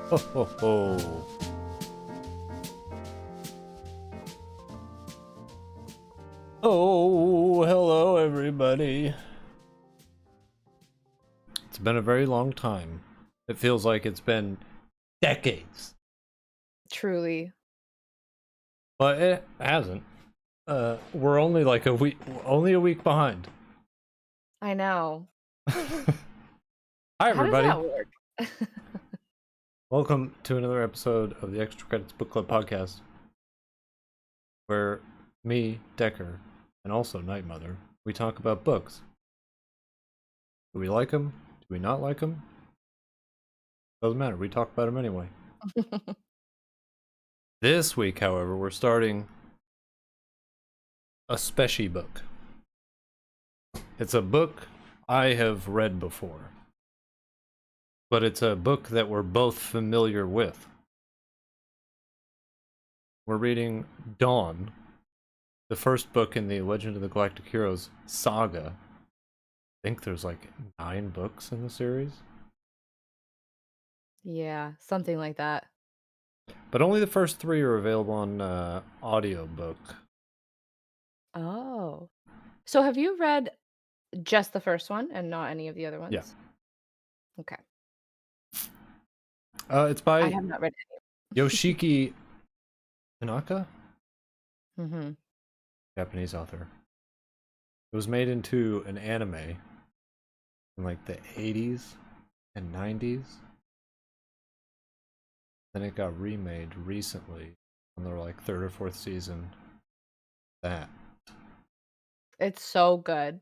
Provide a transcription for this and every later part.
Ho, ho, ho. Oh, hello, everybody. It's been a very long time. It feels like it's been decades, Truly. but it hasn't. We're only like only a week behind. I know. Hi, How does everybody. that work? Welcome to another episode of the Extra Credits Book Club podcast, where me, Decker, and also Night Mother, we talk about books. Do we like them? Do we not like them? Doesn't matter. We talk about them anyway. This week, however, we're starting a specie book. It's a book I have read before, but it's a book that we're both familiar with. We're reading Dawn, the first book in the Legend of the Galactic Heroes saga. I think there's like 9 books in the series, Yeah, something like that. but only the first 3 are available on audiobook. Oh. So have you read just the first one and not any of the other Yeah. ones? Okay. It's I by have not read Yoshiki Tanaka, any. Mm-hmm. Japanese author. It was made into an anime in like the 80s and 90s. Then it got remade recently on their like 3rd or 4th season. That. It's so good.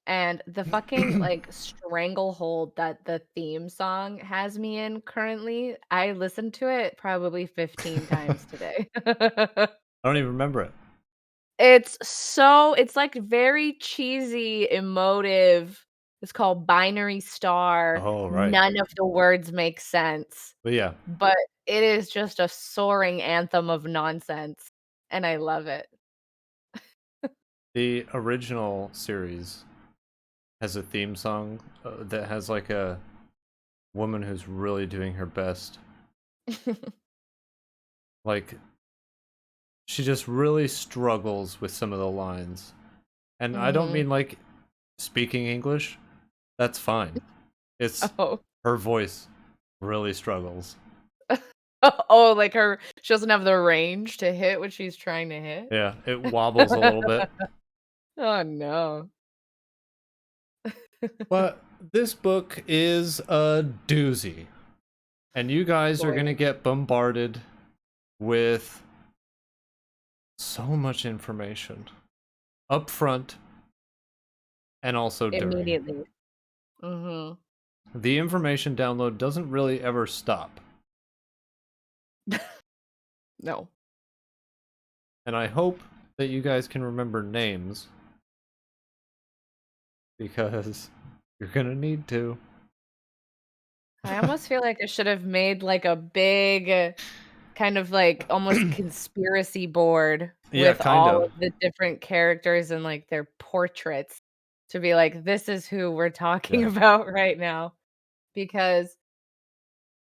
And the fucking like stranglehold that the theme song has me in currently, I listened to it probably 15 times today. I don't even remember it. It's like very cheesy, emotive. It's called Binary Star. Oh, right. None of the words make sense, But yeah, but it is just a soaring anthem of nonsense, and I love it. the original series has a theme song that has like a woman who's really doing her best. Like, she just really struggles with some of the lines. And I don't Mhm. mean like speaking English. That's fine. It's Oh. her voice really struggles. Oh, like she doesn't have the range to hit what she's trying to hit? Yeah, it wobbles a little bit. Oh, no. But this book is a doozy. And you guys are going to Boy, get bombarded with so much information up front and also during. immediately. Mhm. The information download doesn't really ever stop. No. And I hope that you guys can remember names because you're going to need to. I almost feel like I should have made, like, a big, kind of, like, almost conspiracy board Yeah, with kind all of. of the different characters and, like, their portraits to be like, "This is who we're talking Yeah. about right now," because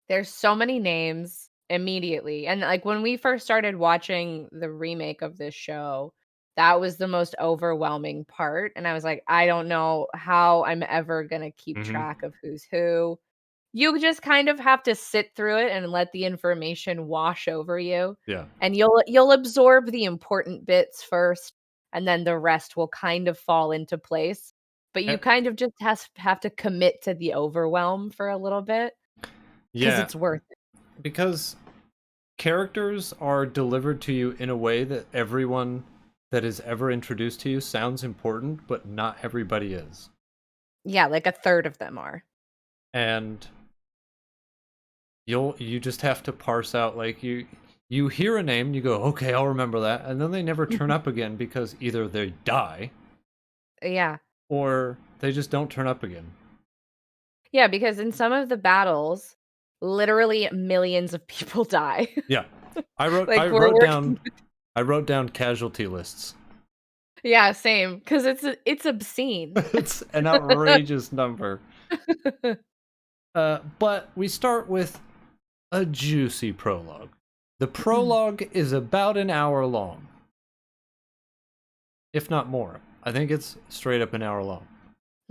there's so many names immediately, and, like, when we first started watching the remake of this show, that was the most overwhelming part, and I was like, "I don't know how I'm ever gonna keep Mhm. track of who's who." You just kind of have to sit through it and let the information wash over you, Yeah. and you'll absorb the important bits first, and then the rest will kind of fall into place, but you Eh, kind of just have to commit to the overwhelm for a little bit because Yeah, it's worth it. because characters are delivered to you in a way that everyone that is ever introduced to you sounds important, but not everybody is. Yeah, like a third of them are. And you just have to parse out like you hear a name, you go, "Okay, I'll remember that." And then they never turn up again because either they die Yeah. or they just don't turn up again. Yeah, because in some of the battles, literally millions of people die. Yeah. I wrote I Like, we're wrote working. down I wrote down casualty lists. Yeah, same. Because it's obscene. It's an outrageous number. But we start with a juicy prologue. The prologue is about an hour long, if not more. I think it's straight up an hour long.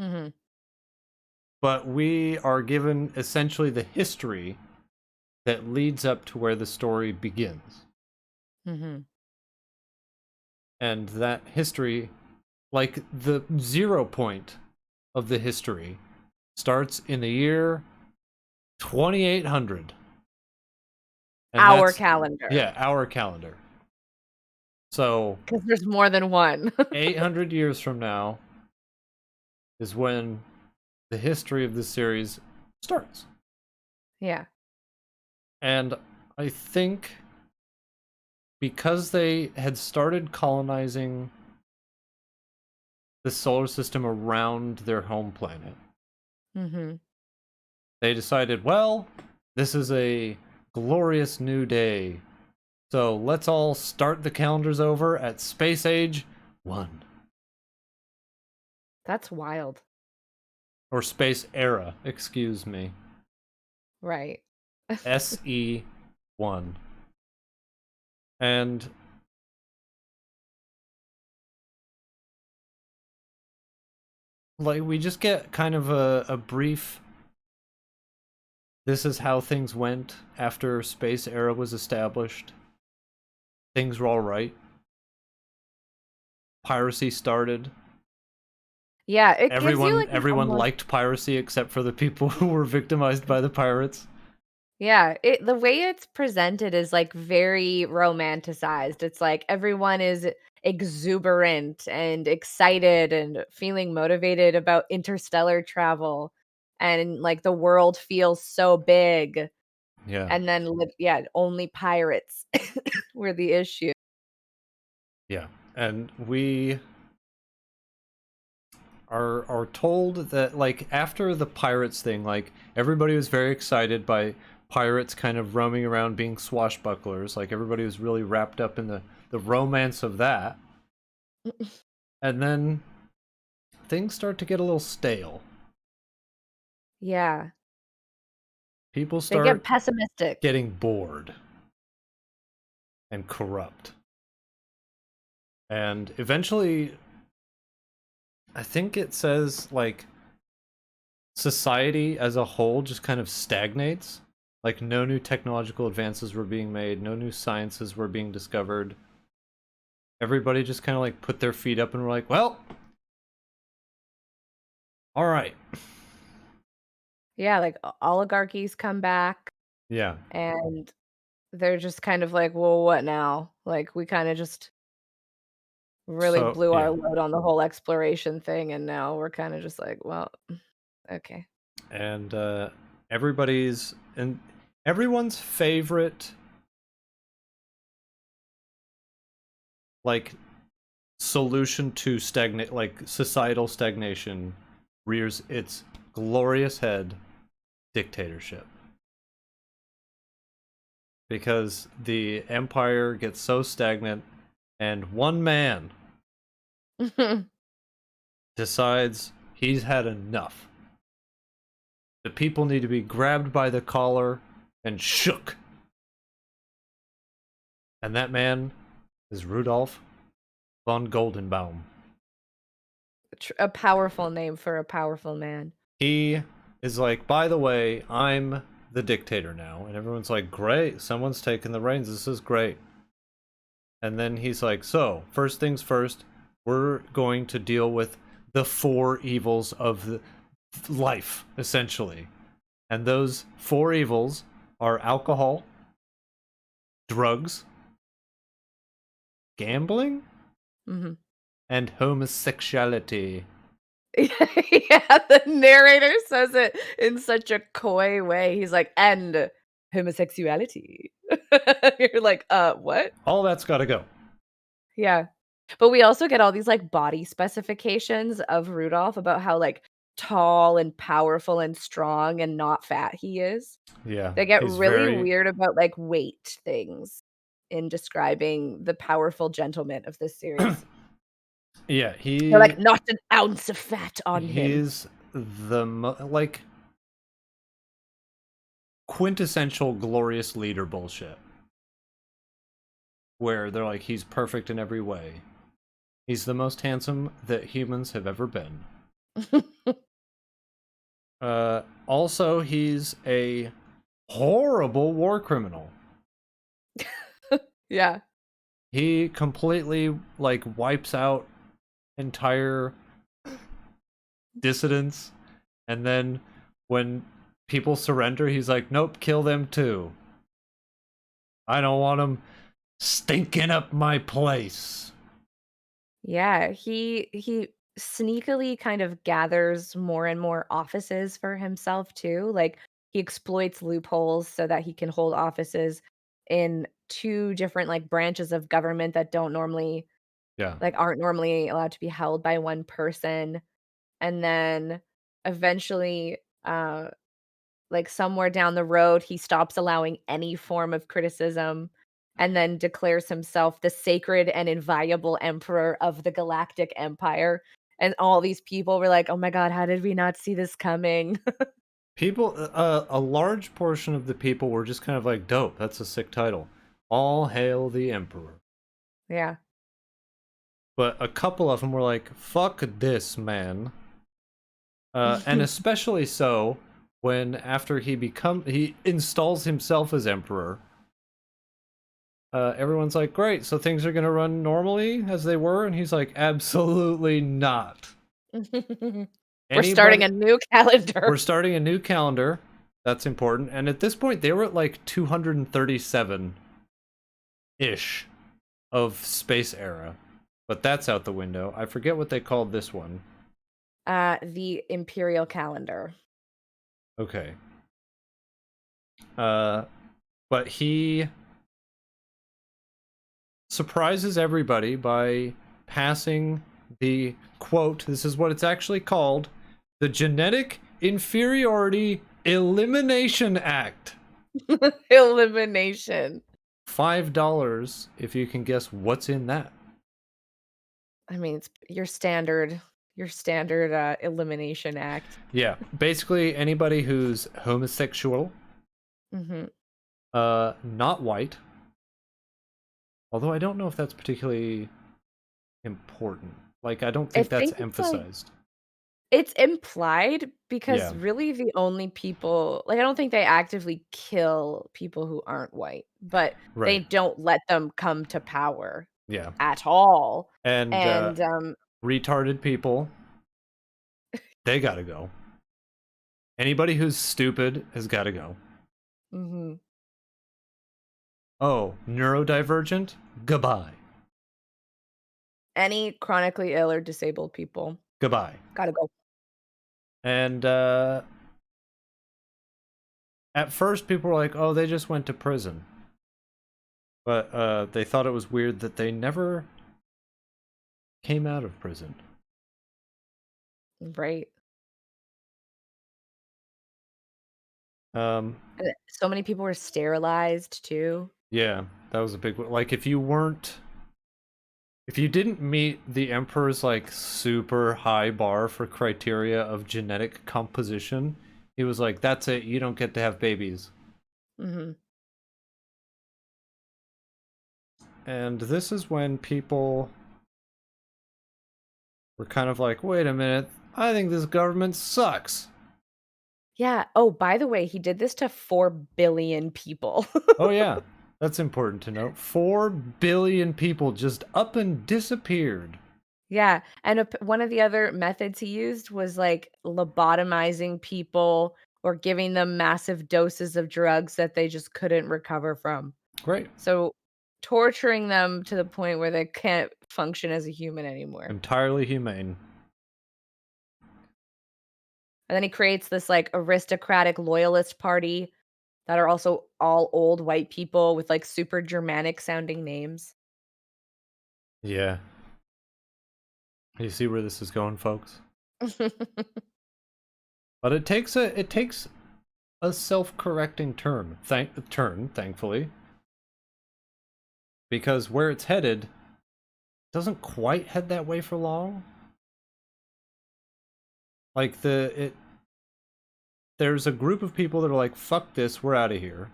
Mm-hmm. But we are given essentially the history that leads up to where the story begins. Mm-hmm. And that history, like the 0 point of the history, starts in the year 2800. And Our that's, calendar. yeah, our calendar. So, Because there's more than one. 800 years from now is when the history of the series starts. Yeah. And I think because they had started colonizing the solar system around their home planet, Mm-hmm. they decided, well, this is a glorious new day. So let's all start the calendars over at Space Age 1. That's wild. Or Space Era, excuse me. Right. SE 1. And like we just get kind of a brief, this is how things went after Space Era was established. Things were all right. Piracy started. Yeah, it gives you Everyone like an everyone almost liked piracy except for the people who were victimized by the pirates. yeah, the way it's presented is like very romanticized. It's like everyone is exuberant and excited and feeling motivated about interstellar travel and like the world feels so big Yeah. and then yeah, only pirates were the issue. Yeah. And we are told that like after the pirates thing, like everybody was very excited by pirates kind of roaming around being swashbucklers. Like everybody was really wrapped up in the romance of that. And then things start to get a little stale. Yeah. People They get start pessimistic. getting bored and corrupt. And eventually, I think it says like society as a whole just kind of stagnates. Like no new technological advances were being made, no new sciences were being discovered. Everybody just kind of like put their feet up and were like, well, all right. Yeah, like oligarchies come back Yeah. and they're just kind of like, "Well, what now?" Like we kind of just really So, blew our yeah. load on the whole exploration thing, and now we're kinda just like, "Well, okay." And everybody's and everyone's favorite like solution to stagnate like societal stagnation rears its glorious head, dictatorship. Because the empire gets so stagnant and one man decides he's had enough. The people need to be grabbed by the collar and shook. And that man is Rudolph von Goldenbaum. A powerful name for a powerful man. He is like, by the way, I'm the dictator now. And everyone's like, great, someone's taking the reins. This is great. And then he's like, so, first things first, we're going to deal with the four evils of life, essentially. And those four evils are alcohol, drugs, gambling, Mhm. and homosexuality. Yeah, the narrator says it in such a coy way. He's like, "And homosexuality." You're like, what?" All that's gotta go. Yeah. But we also get all these, like, body specifications of Rudolph about how, like, tall and powerful and strong and not fat he is. Yeah, They get he's really very. weird about, like, weight things in describing the powerful gentleman of this series. Yeah, They're like, "Not an ounce of fat on him." he's the like quintessential glorious leader bullshit. Where they're like, he's perfect in every way. He's the most handsome that humans have ever been. Also, he's a horrible war criminal. Yeah. He completely, like, wipes out entire dissidents, and then when people surrender, he's like, nope, kill them too. I don't want them stinking up my place. Yeah, he sneakily kind of gathers more and more offices for himself too. Like he exploits loopholes so that he can hold offices in two different like branches of government that don't normally Yeah. like aren't normally allowed to be held by one person. And then eventually like somewhere down the road, he stops allowing any form of criticism and then declares himself the sacred and inviolable emperor of the Galactic Empire. And all these people were like, "Oh my god, how did we not see this coming?" People, a large portion of the people were just kind of like, dope, that's a sick title. All hail the Emperor. Yeah. But a couple of them were like, fuck this, man. And especially so when after he installs himself as Emperor, everyone's like, great, so things are gonna run normally as they were? And he's like, absolutely not. We're starting Anybody, a new calendar. we're starting a new calendar. That's important. And at this point, they were at like 237 ish of space era. But that's out the window. I forget what they called this one. The imperial calendar. Okay. But he surprises everybody by passing the quote, this is what it's actually called, the Genetic Inferiority Elimination Act. Elimination. $5 if you can guess what's in that. I mean, it's your standard elimination act. Yeah, basically anybody who's homosexual, Mhm. not white. Although I don't know if that's particularly important. Like, I don't I think that's think it's like emphasized. it's implied because Yeah, really the only people like, I don't think they actively kill people who aren't white, but they right. don't let them come to power Yeah. at all, And and, retarded people, they gotta go. Anybody who's stupid has gotta go. mhm. Oh, neurodivergent? Goodbye. Any chronically ill or disabled people Goodbye. gotta go. And at first people were like, oh, they just went to prison. But they thought it was weird that they never came out of prison. Right. Um, And so many people were sterilized too. yeah, that was a big one. Like, if you didn't meet the Emperor's, like, super high bar for criteria of genetic composition, he was like, that's it, you don't get to have babies. Mhm. And this is when people were kind of like, wait a minute, I think this government sucks. Yeah. Oh, by the way, he did this to 4 billion people. Oh, yeah, that's important to note. 4 billion people just up and disappeared. Yeah, and one of the other methods he used was, like, lobotomizing people or giving them massive doses of drugs that they just couldn't recover from. Great. So, torturing them to the point where they can't function as a human anymore. Entirely humane. And then he creates this, like, aristocratic loyalist party that are also all old white people with, like, super Germanic sounding names. Yeah. You see where this is going, folks? But it takes a self-correcting turn, thankfully, because where it's headed doesn't quite head that way for long. Like there's a group of people that are like, fuck this, we're out of here.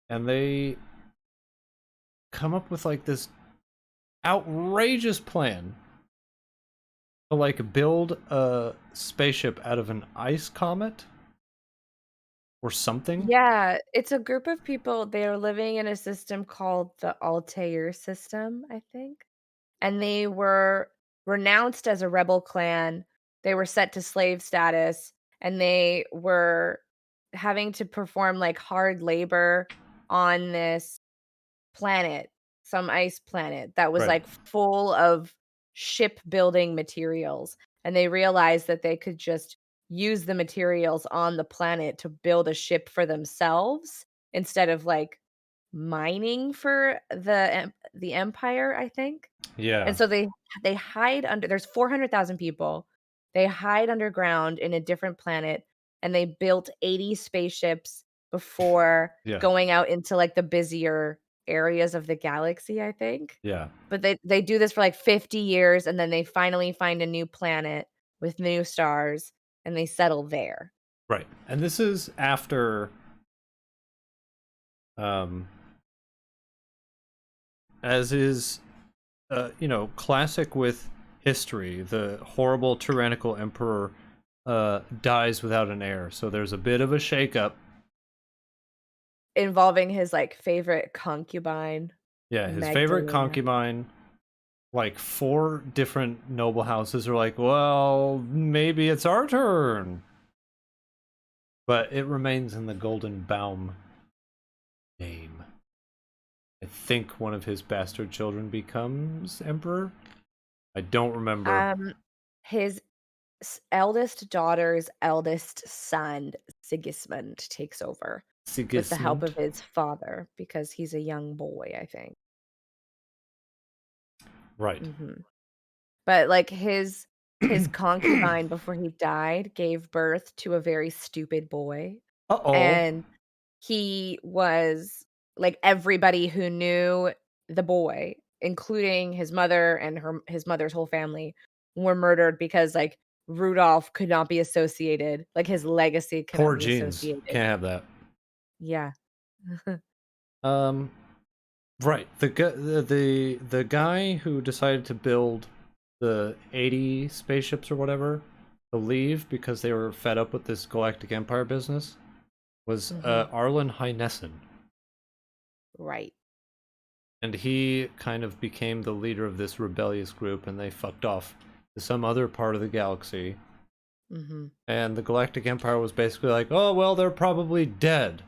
And they come up with like this outrageous plan to like build a spaceship out of an ice comet or something. Yeah, it's a group of people, they are living in a system called the Altair system, I think, and they were renounced as a rebel clan, they were set to slave status, and they were having to perform, like, hard labor on this planet, some ice planet that was, Right. like, full of shipbuilding materials, and they realized that they could just use the materials on the planet to build a ship for themselves instead of, like, mining for the Empire, I think? Yeah. And so they hide under there's 400,000 people. They hide underground in a different planet, and they built 80 spaceships before Yeah. going out into, like, the busier areas of the galaxy, I think. Yeah. But they do this for, like, 50 years, and then they finally find a new planet with new stars, and they settle there. Right. And this is after um as is classic with history, the horrible tyrannical emperor dies without an heir. So there's a bit of a shakeup. Involving his, like, favorite concubine, Yeah, his favorite Magdalena. concubine, like four different noble houses are like, well, maybe it's our turn. But it remains in the Golden Baum name. I think one of his bastard children becomes emperor. I don't remember. His eldest daughter's eldest son, Sigismund, takes over with the help Sigismund. of his father because he's a young boy, I think. Right. Mhm. But, like, his concubine before he died gave birth to a very stupid boy, Uh-oh. and he was like, everybody who knew the boy, including his mother and his mother's whole family, were murdered because, like, Rudolph could not be associated, like, his legacy cannot Poor be genes. associated. Can't have that. Yeah. Um, right. The guy who decided to build the 80 spaceships or whatever to leave because they were fed up with this Galactic Empire business was Mhm. Arlen Heinessen. Right. And he kind of became the leader of this rebellious group, and they fucked off to some other part of the galaxy. Mhm. And the Galactic Empire was basically like, oh, well, they're probably dead.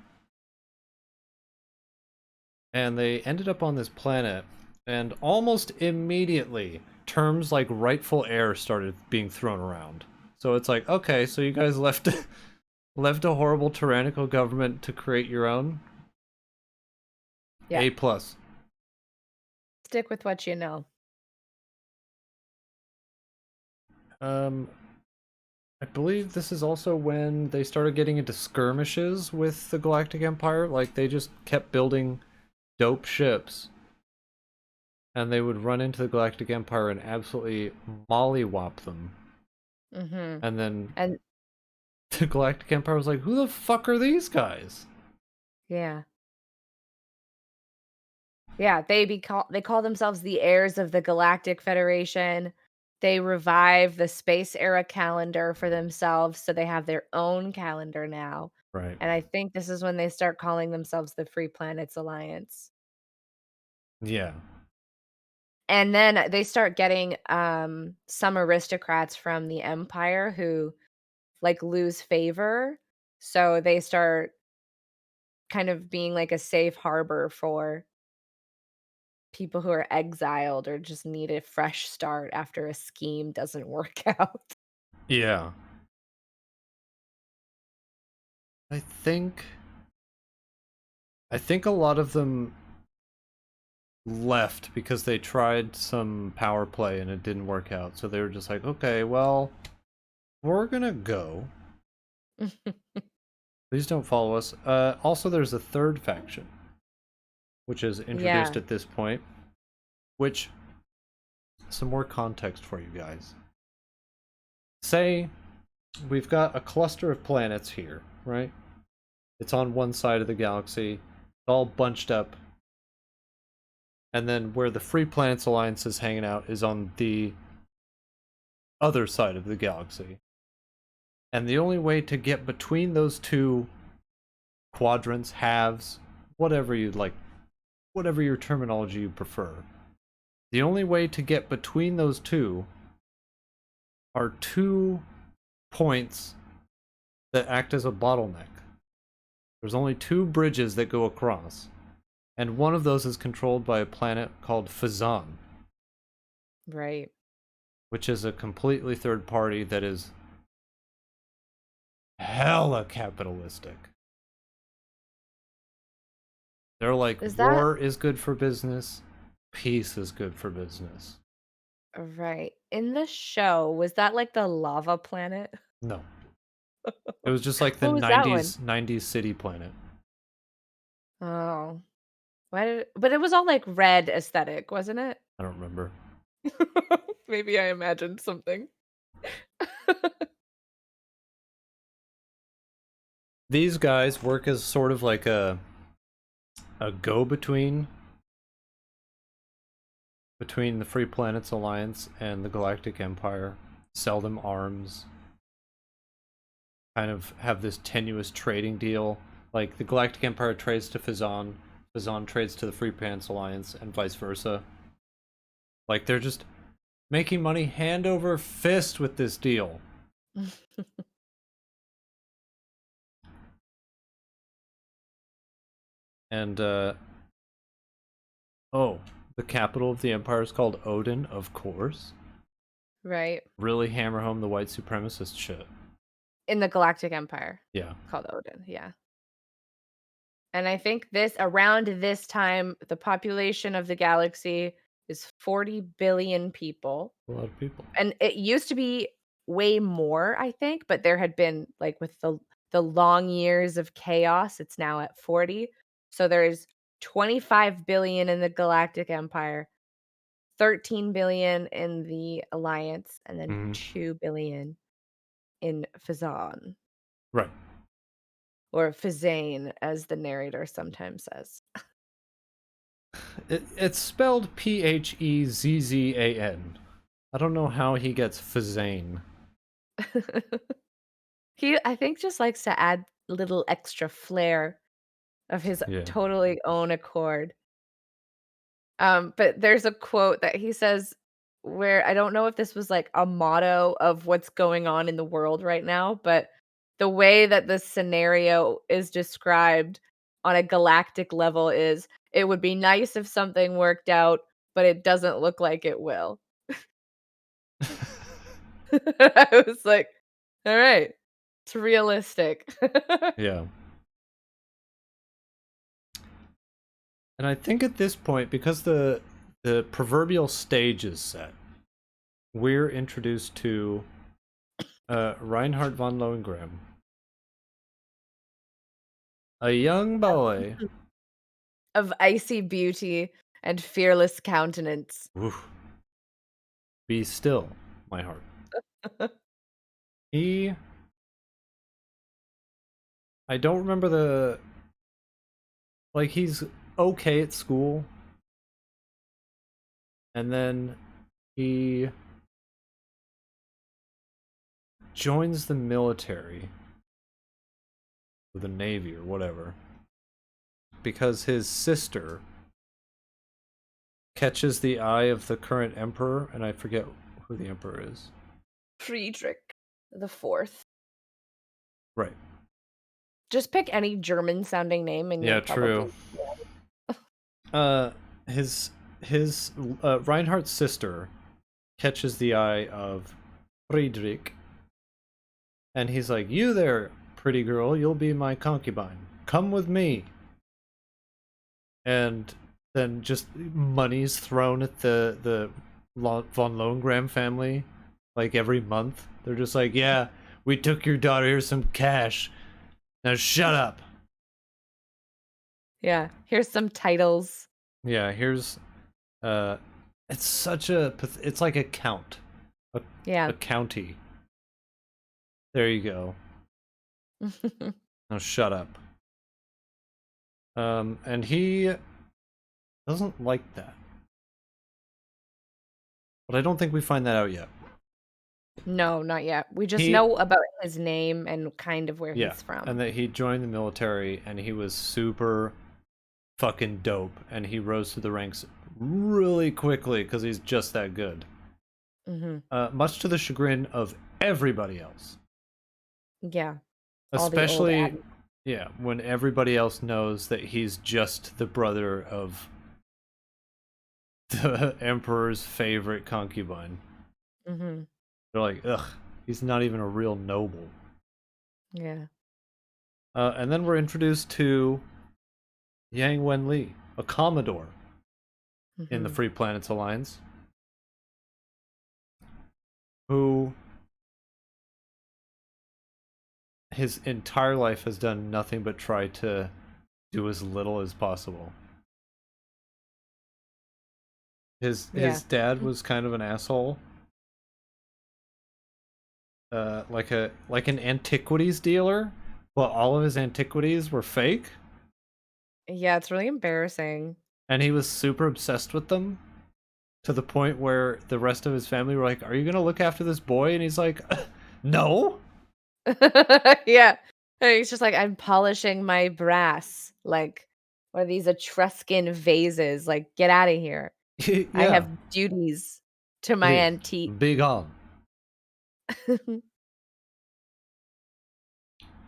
And they ended up on this planet, and almost immediately, terms like rightful heir started being thrown around. So it's like, okay, so you guys left left a horrible tyrannical government to create your own? Yeah. A plus. Stick with what you know. Um, I believe this is also when they started getting into skirmishes with the Galactic Empire. Like, they just kept building dope ships, and they would run into the Galactic Empire and absolutely mollywop them. Mhm. And then And the Galactic Empire was like, who the fuck are these guys? yeah. Yeah, they call themselves the heirs of the Galactic Federation. They revive the space era calendar for themselves, so they have their own calendar now. Right. And I think this is when they start calling themselves the Free Planets Alliance. Yeah. And then they start getting some aristocrats from the Empire who like lose favor. So they start kind of being like a safe harbor for people who are exiled or just need a fresh start after a scheme doesn't work out. Yeah. I think I think a lot of them left because they tried some power play and it didn't work out. So they were just like, okay, well, we're gonna go. Please don't follow us. Also, there's a third faction, which is introduced Yeah. at this point, which, some more context for you guys. Say we've got a cluster of planets here, right? It's on one side of the galaxy, all bunched up. And then where the Free Planets Alliance is hanging out is on the other side of the galaxy. And the only way to get between those two quadrants, halves, whatever you'd like, whatever your terminology you prefer, the only way to get between those two are 2 points that act as a bottleneck. There's only 2 bridges that go across, and one of those is controlled by a planet called Fazan, Right. which is a completely third party that is hella capitalistic. They're like, Is that war is good for business, peace is good for business. right? In the show, was that like the lava planet? No. It was just like the What was that one? 90s city planet. Oh. But it was all like red aesthetic, wasn't it? I don't remember. Maybe I imagined something. These guys work as sort of like a go-between between the Free Planets Alliance and the Galactic Empire. Sell them arms. Kind of have this tenuous trading deal. Like the Galactic Empire trades to Fazan, Fazan trades to the Free Planets Alliance, and vice versa. Like they're just making money hand over fist with this deal. And oh, the capital of the empire is called Odin, of course. Right. Really hammer home the white supremacist shit. In the Galactic Empire, Yeah. called Odin, yeah. And I think around this time, the population of the galaxy is 40 billion people. A lot of people. And it used to be way more, I think, but there had been like with the long years of chaos, it's now at 40. So there's 25 billion in the Galactic Empire, 13 billion in the Alliance, and then Mm-hmm. 2 billion in Fazan, Right. or Fazane, as the narrator sometimes says. It's spelled Phezzan. I don't know how he gets Fazane. He, I think, just likes to add little extra flair of his Yeah. totally own accord. But there's a quote that he says where I don't know if this was like a motto of what's going on in the world right now, but the way that the scenario is described on a galactic level is it would be nice if something worked out, but it doesn't look like it will. I was like, all right, it's realistic. Yeah. And I think at this point, because the proverbial stage is set, we're introduced to Reinhardt von Lohengrin, a young boy. Of icy beauty and fearless countenance. Oof. Be still, my heart. He, I don't remember like he's okay at school, and then he joins the military, or the Navy or whatever, because his sister catches the eye of the current emperor, and I forget who the emperor is. Friedrich the Fourth. Right. Just pick any German sounding name and Yeah, you'll true. probably His Reinhardt's sister catches the eye of Friedrich, and he's like, "You there, pretty girl, you'll be my concubine. Come with me." And then just money's thrown at the von Lohengrin family, like every month. They're just like, "Yeah, we took your daughter. Here's some cash. Now shut up." Yeah, here's some titles. Yeah, here's it's such a it's like a count, Yeah. a county. There you go. Now shut up. And he doesn't like that. But I don't think we find that out yet. No, not yet. We just He, know about his name and kind of where yeah, he's from. and that he joined the military and he was super fucking dope and he rose through the ranks really quickly because he's just that good. Much to the chagrin of everybody else. Yeah. All the old Especially, admirals. yeah, when everybody else knows that he's just the brother of the Emperor's favorite concubine. Mhm. They're like, ugh, he's not even a real noble. Yeah. And then we're introduced to Yang Wenli, a Commodore in the Mhm. Free Planets Alliance, who his entire life has done nothing but try to do as little as possible. Yeah. His dad was kind of an asshole, like an antiquities dealer, but all of his antiquities were fake, Yeah, it's really embarrassing. and he was super obsessed with them to the point where the rest of his family were like, "Are you gonna look after this boy?" And he's like, "No." Yeah. And he's just like, "I'm polishing my brass." Like, what are these Etruscan vases? Like, get out of here. I Yeah, have duties to my big, antique. big on.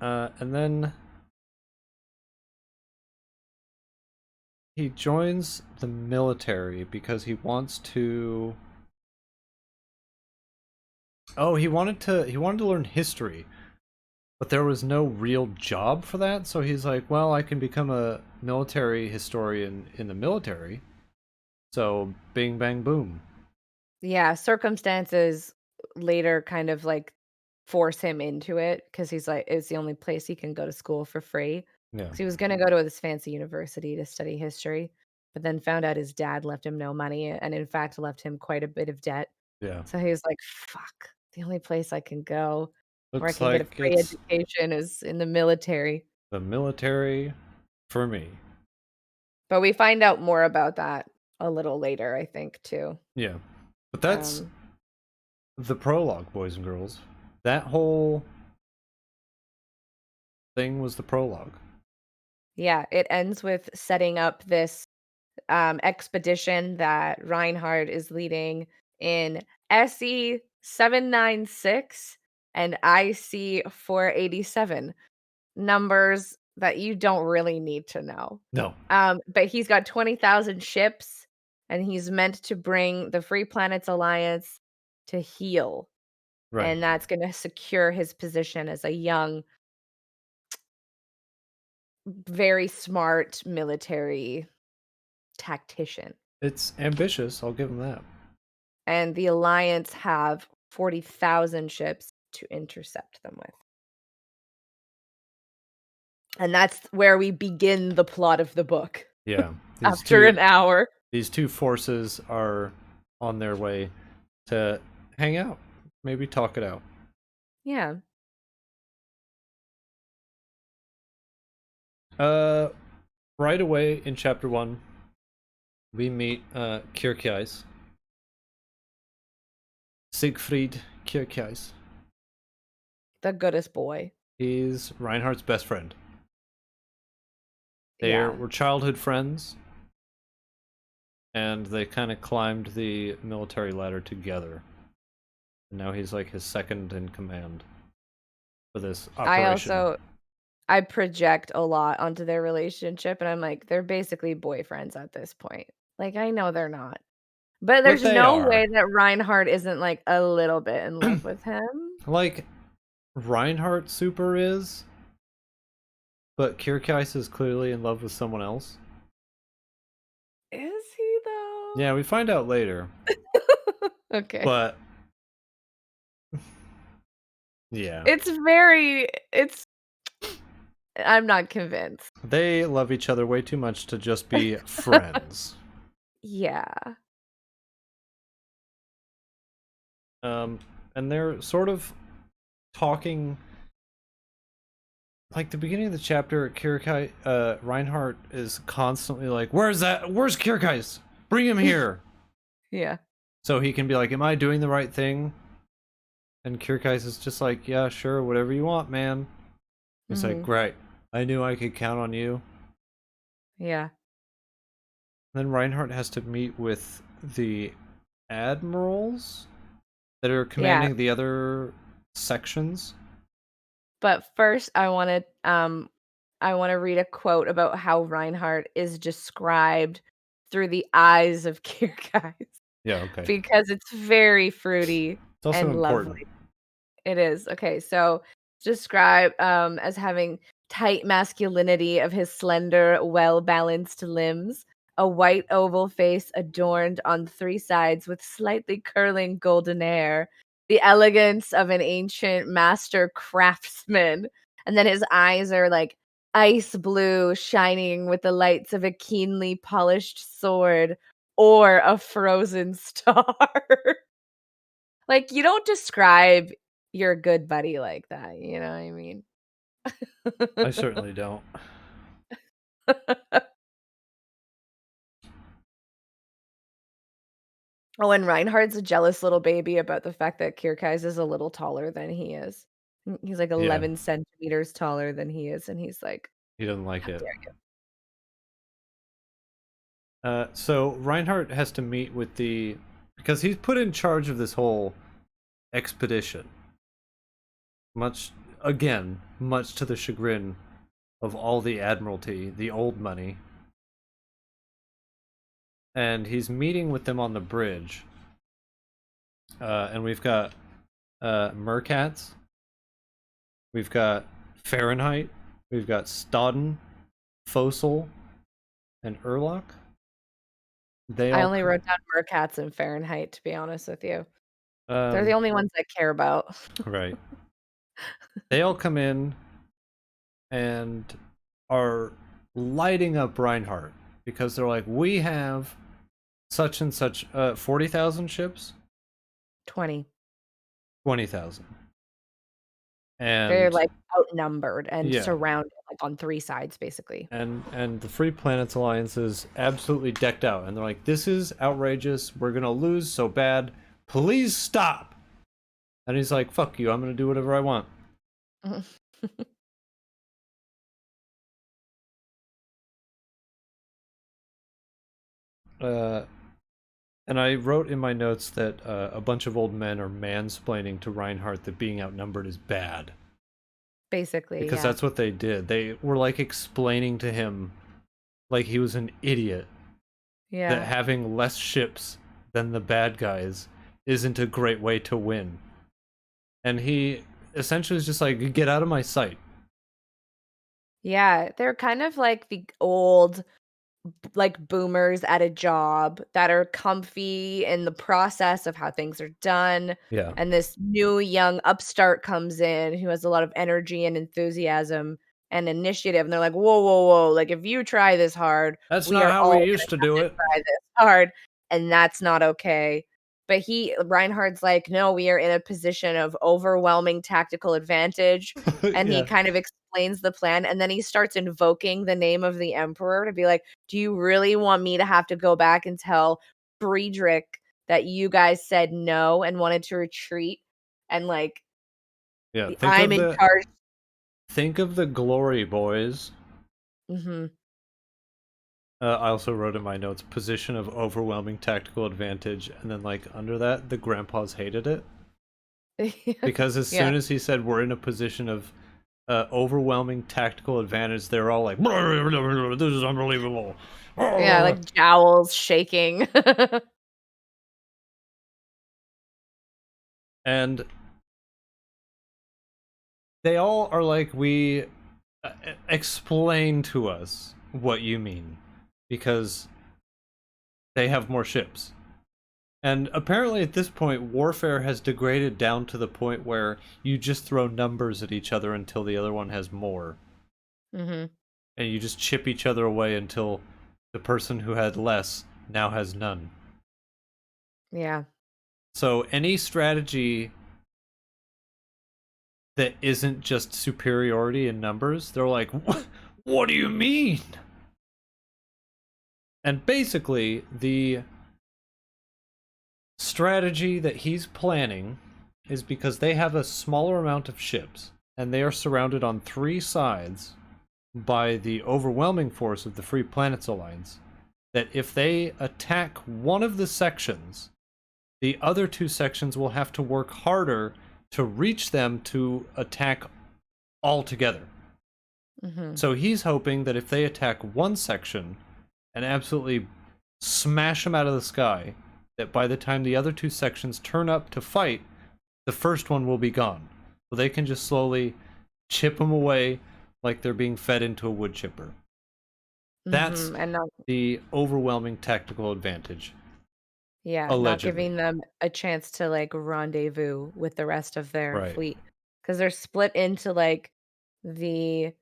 And then he joins the military because he wants to. Oh, he wanted to learn history, but there was no real job for that. So he's like, well, I can become a military historian in the military. So, bing, bang, boom. Yeah, circumstances later kind of, like, force him into it because he's like it's the only place he can go to school for free. Yeah, Because he was gonna go to this fancy university to study history, but then found out his dad left him no money and, in fact, left him quite a bit of debt. yeah. So he was like, "Fuck, the only place I can go where I Looks can get a like free it's education is in the military." the military for me. But we find out more about that a little later, I think, too. Yeah. But that's Um the prologue, boys and girls. That whole thing was the prologue. Yeah, it ends with setting up this, expedition that Reinhardt is leading in SE 796 and IC 487, numbers that you don't really need to know. No. But he's got 20,000 ships, and he's meant to bring the Free Planets Alliance to heal, Right. and that's gonna secure his position as a young, very smart military tactician. It's ambitious, I'll give him that. And the Alliance have 40,000 ships to intercept them with. And that's where we begin the plot of the book Yeah. after an hour. These two forces are on their way to hang out, maybe talk it out. Yeah. Uh, right away in chapter 1, we meet Kierkeis. Siegfried Kierkeis. The goodest boy. He's Reinhardt's best friend. They Yeah. were childhood friends, and they kind of climbed the military ladder together. And now he's like his second in command for this I operation. also I project a lot onto their relationship, and I'm like, they're basically boyfriends at this point. Like, I know they're not. But But there's they no are. way that Reinhardt isn't, like, a little bit in love with him. Like, Reinhardt super is, but Kierkeis is clearly in love with someone else. Is he, though? Yeah, we find out later. Okay. But yeah, It's I'm not convinced. they love each other way too much to just be friends. Yeah. Um, and they're sort of talking. Like the beginning of the chapter, Reinhardt is constantly like, "Where's that? Where's Kierkeis? Bring him here." Yeah. So he can be like, "Am I doing the right thing?" And Kierkeis is just like, "Yeah, sure, whatever you want, man." He's like, Mhm. "Great, I knew I could count on you." Yeah. Then Reinhardt has to meet with the admirals that are Yeah. commanding the other sections. But first, I want to read a quote about how Reinhardt is described through the eyes of Kierkegaard Yeah, okay. because it's very fruity It's also and important. lovely. It is. Okay, so described as having tight masculinity of his slender, well-balanced limbs, a white oval face adorned on three sides with slightly curling golden hair, the elegance of an ancient master craftsman, and then his eyes are like ice blue, shining with the lights of a keenly polished sword or a frozen star. Like, you don't describe your good buddy like that, you know what I mean? I certainly don't. Oh, and Reinhardt's a jealous little baby about the fact that Kierkeis is a little taller than he is. He's like Yeah, 11 centimeters taller than he is, and he's like, he doesn't like "How it. dare you?" So Reinhardt has to meet with the because he's put in charge of this whole expedition. Much again, much to the chagrin of all the admiralty, the old money, and he's meeting with them on the bridge. And we've got Mercats, we've got Fahrenheit, we've got Stodden, Fossil, and Erlock. They I all only wrote down Mercats and Fahrenheit, to be honest with you. They're the um only ones I care about. right. They all come in and are lighting up Reinhardt because they're like, we have such and such 40,000 ships, 20. 20,000. They're, And like, outnumbered and yeah, surrounded, like, on 3 sides, basically. and the Free Planets Alliance is absolutely decked out, and they're like, this is outrageous. We're gonna lose so bad. Please stop. And he's like, fuck you. I'm gonna do whatever I want. Uh, and I wrote in my notes that a bunch of old men are mansplaining to Reinhardt that being outnumbered is bad. Basically, Because yeah. that's what they did. They were like explaining to him like he was an idiot that Yeah. having less ships than the bad guys isn't a great way to win. And he essentially is just like, get out of my sight. Yeah, they're kind of like the old like boomers at a job that are comfy in the process of how things are done. Yeah. And this new young upstart comes in who has a lot of energy and enthusiasm and initiative. And they're like, whoa, whoa, whoa. Like, if you try this hard, That's we not are how all we going used to to have do to it. try this hard. And that's not okay. But Reinhardt's like, no, we are in a position of overwhelming tactical advantage. And he Yeah. kind of explains the plan. And then he starts invoking the name of the emperor to be like, do you really want me to have to go back and tell Friedrich that you guys said no and wanted to retreat? And like, Yeah. I'm in charge. Think of the glory, boys. Mhm. I also wrote in my notes position of overwhelming tactical advantage, and then like under that, the grandpas hated it because as Yeah. soon as he said we're in a position of overwhelming tactical advantage, they're all like, "This is unbelievable." Yeah, like jowls shaking. And they all are like, we explain to us what you mean because they have more ships. And apparently at this point, warfare has degraded down to the point where you just throw numbers at each other until the other one has more. Mhm. And you just chip each other away until the person who had less now has none. Yeah. So any strategy that isn't just superiority in numbers. They're like, what do you mean? And basically, the strategy that he's planning is because they have a smaller amount of ships, and they are surrounded on 3 sides by the overwhelming force of the Free Planets Alliance, that if they attack one of the sections, the other 2 sections will have to work harder to reach them to attack all together. Mm-hmm. So he's hoping that if they attack one section and absolutely smash them out of the sky, that by the time the other 2 sections turn up to fight, the first one will be gone. So they can just slowly chip them away like they're being fed into a wood chipper. That's Mm-hmm. And not, the overwhelming tactical advantage, yeah, not allegedly. giving them a chance to like rendezvous with the rest of their Right. fleet because they're split into like the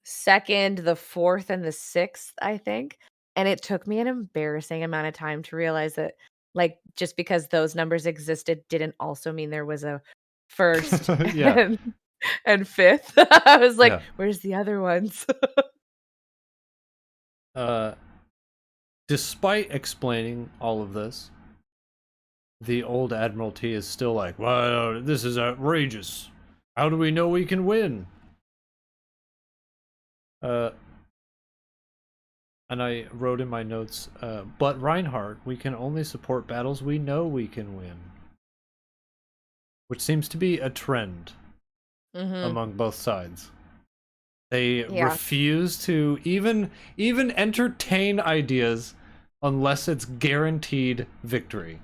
second, the fourth, and the sixth, I think. And it took me an embarrassing amount of time to realize that, like, just because those numbers existed didn't also mean there was a first Yeah. and fifth. I was like, Yeah. where's the other ones? Uh, Despite explaining all of this, the old Admiralty is still like, well, this is outrageous. How do we know we can win? Uh, and I wrote in my notes, but Reinhardt, we can only support battles we know we can win. Which seems to be a trend Hmm. among both sides. They Yeah, refuse to even entertain ideas unless it's guaranteed victory.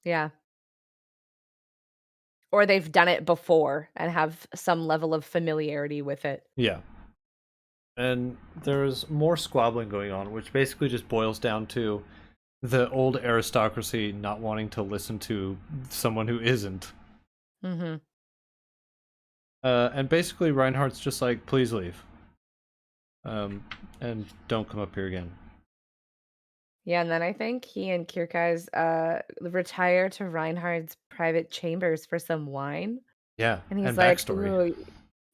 yeah. Or they've done it before and have some level of familiarity with it. Yeah. And there's more squabbling going on, which basically just boils down to the old aristocracy not wanting to listen to someone who isn't. Hmm. And basically Reinhardt's just like, please leave. And don't come up here again. Yeah, and then I think he and Kierkegaard's retire to Reinhardt's private chambers for some wine. Yeah, And he's and like, backstory. "Ooh,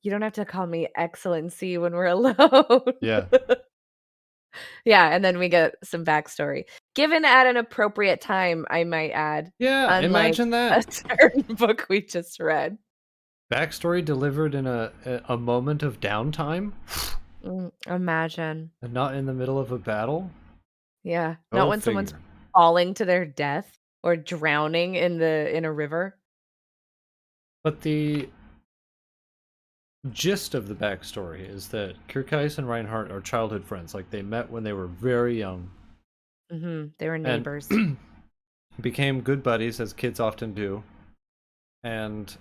you don't have to call me excellency when we're alone." Yeah. Yeah, and then we get some backstory. Given at an appropriate time, I might add, Yeah, unlike imagine a that. certain book we just read. Backstory delivered in a moment of downtime Imagine. and not in the middle of a battle. Yeah, not Go when someone's figure. falling to their death or drowning in a river. But the gist of the backstory is that Kierkegaard and Reinhardt are childhood friends. Like they met when they were very young They were and neighbors. became good buddies, as kids often do. And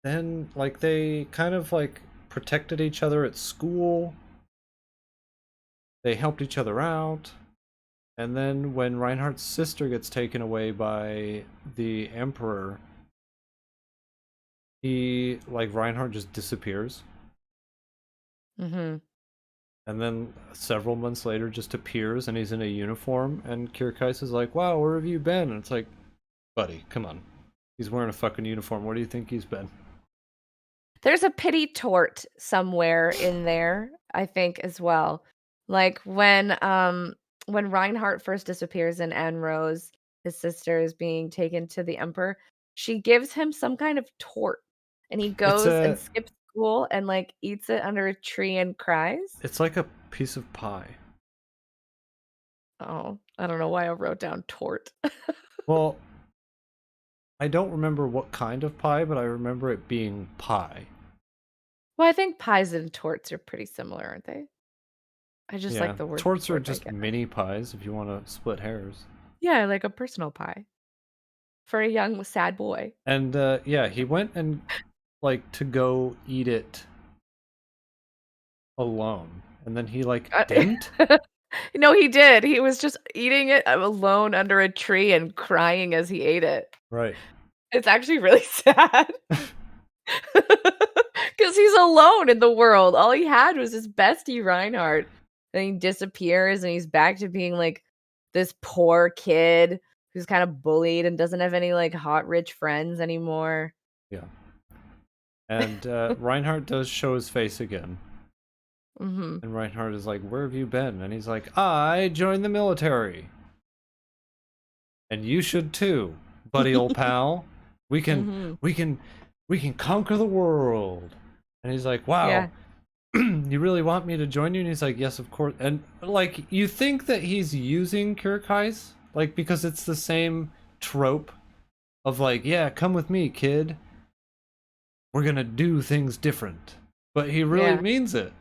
then, like, they kind of like protected each other at school. They helped each other out. And then when Reinhardt's sister gets taken away by the Emperor, he, like, Reinhardt just disappears. Mhm. And then several months later just appears and he's in a uniform and Kierkegaard is like, wow, where have you been? And it's like, buddy, come on. He's wearing a fucking uniform. Where do you think he's been? There's a pity tort somewhere in there, I think, as well. Like, when Reinhardt first disappears and Anne Rose, his sister, is being taken to the Emperor, she gives him some kind of tort, and he It's goes and a skips school and, like, eats it under a tree and cries. it's like a piece of pie. Oh, I don't know why I wrote down tort. Well, I don't remember what kind of pie, but I remember it being pie. Well, I think pies and torts are pretty similar, aren't they? I just Yeah. like the word Torts are tort, I just guess. mini pies if you want to split hairs. Yeah, like a personal pie for a young sad boy. And yeah, he went and like to go eat it alone. And then he like Uh, didn't? no, he did. He was just eating it alone under a tree and crying as he ate it. Right. It's actually really sad. 'Cause he's alone in the world. All he had was his bestie Reinhardt. Then he disappears and he's back to being like this poor kid who's kind of bullied and doesn't have any like hot rich friends anymore. Yeah. And Reinhardt does show his face again. Mm-hmm. And Reinhardt is like, "Where have you been?" And he's like, "I joined the military. And you should too, buddy old pal. We can Mm-hmm. we can we can conquer the world." And he's like, "Wow, Yeah. you really want me to join you?" And he's like, "Yes, of course." And like, you think that he's using Kierkeis, like, because it's the same trope of like, "Yeah, come with me, kid. We're gonna do things different." But he really Yeah. means it.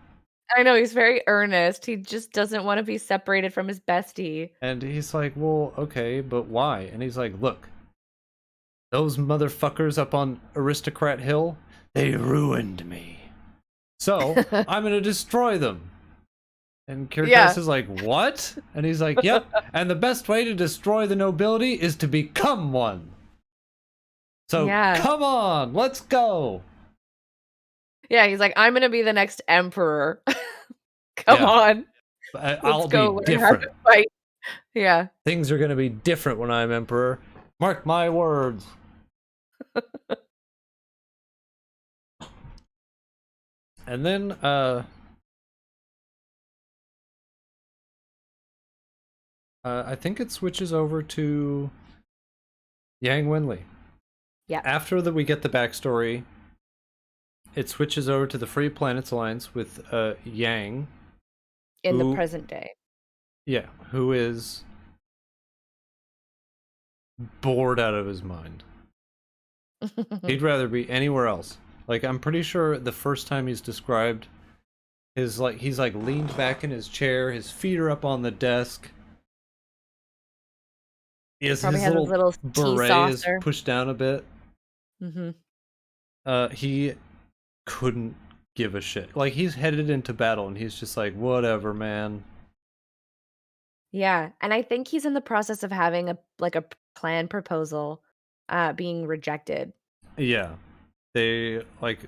I know, he's very earnest. He just doesn't want to be separated from his bestie. And he's like, "Well, okay, but why?" And he's like, "Look, those motherfuckers up on Aristocrat Hill, they ruined me. So, I'm gonna destroy them." And Kierkegaard Yeah. is like, "What?" And he's like, "Yep, and the best way to destroy the nobility is to become one. So, Yeah. come on, let's go." Yeah, he's like, "I'm gonna be the next emperor." Come Yeah, on. Let's I'll be go learn how to different. fight. Yeah. Things are gonna be different when I'm emperor. Mark my words. And then, I think it switches over to Yang Wenli. Yeah. After that, we get the backstory. It switches over to the Free Planets Alliance with Yang, In the who, present day. yeah, who is bored out of his mind. He'd rather be anywhere else. Like, I'm pretty sure the first time he's described, he's like leaned back in his chair, his feet are up on the desk. His Probably has his little little tea beret is saucer. pushed down a bit. Mm-hmm. He couldn't give a shit. Like, he's headed into battle and he's just like, "Whatever, man." Yeah, and I think he's in the process of having a plan proposal, being rejected. Yeah. They like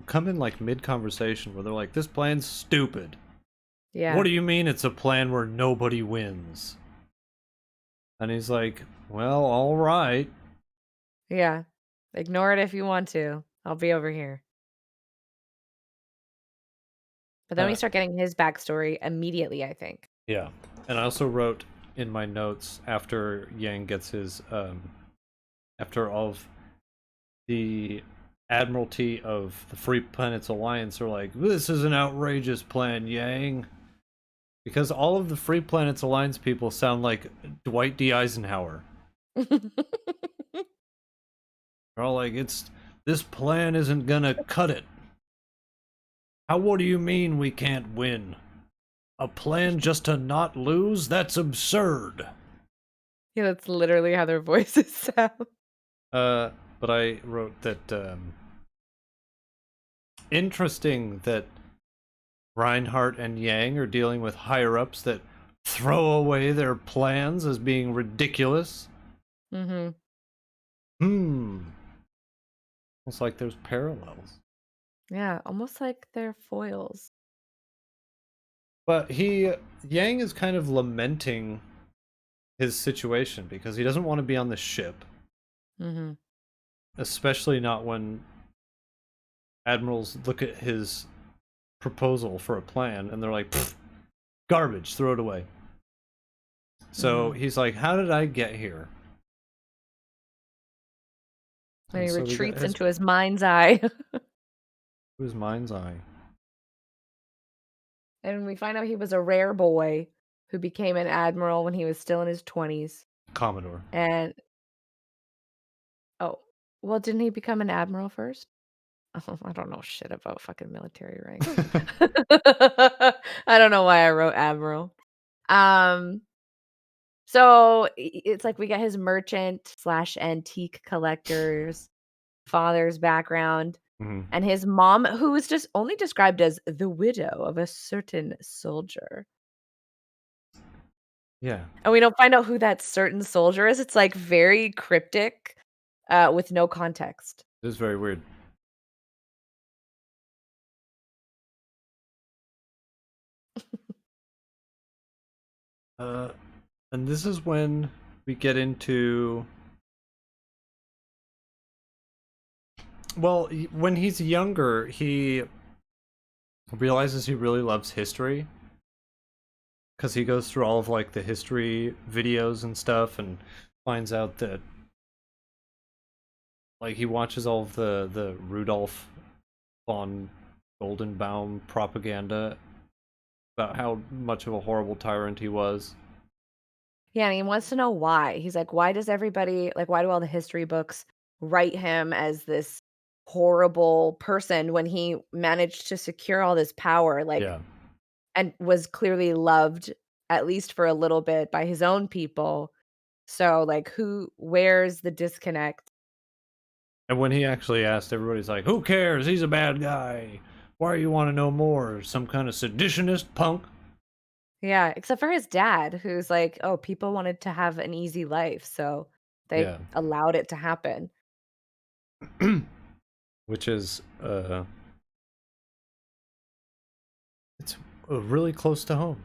come in like mid conversation where they're like, "This plan's stupid. What Yeah. do you mean it's a plan where nobody wins?" And he's like, "Well, all right." Yeah. Ignore it if you want to. I'll be over here. But then we Uh, start getting his backstory immediately, I think. yeah. And I also wrote in my notes after Yang gets his after all of the Admiralty of the Free Planets Alliance are like, "This is an outrageous plan, Yang." Because all of the Free Planets Alliance people sound like Dwight D. Eisenhower. They're all like, "This plan isn't gonna cut it." What do you mean we can't win? A plan just to not lose? That's absurd. Yeah, that's literally how their voices sound. Uh, but I wrote that, interesting that Reinhardt and Yang are dealing with higher-ups that throw away their plans as being ridiculous. Mhm. Hmm. It's like there's parallels. Yeah, almost like they're foils. But Yang is kind of lamenting his situation because he doesn't want to be on the ship, Mhm. especially not when admirals look at his proposal for a plan and they're like, "Pfft, garbage, throw it away." So Mhm. he's like, "How did I get here?" And And he so we got retreats into his mind's eye. his mind's eye. And we find out he was a rare boy who became an admiral when he was still in his 20s. Commodore. And oh, well, didn't he become an admiral first? Oh, I don't know shit about fucking military ranks. I don't know why I wrote admiral. Um, so it's like we get his merchant slash antique collector's father's background Mhm. and his mom, who is just only described as the widow of a certain soldier. Yeah, And we don't find out who that certain soldier is. It's like very cryptic, with no context. it is very weird. Uh, and this is when we get into Well, when he's younger, he realizes he really loves history because he goes through all of like the history videos and stuff and finds out that like he watches all of the Rudolph von Goldenbaum propaganda about how much of a horrible tyrant he was. Yeah, and he wants to know why. He's like, why does everybody like why do all the history books write him as this horrible person when he managed to secure all this power, like, Yeah. and was clearly loved at least for a little bit by his own people. So like where's the disconnect? And when he actually asked, everybody's like, "Who cares? He's a bad guy. Why do you want to know more? Some kind of seditionist punk?" Yeah, except for his dad, who's like, oh, people wanted to have an easy life, so they Yeah. allowed it to happen. Which is it's really close to home.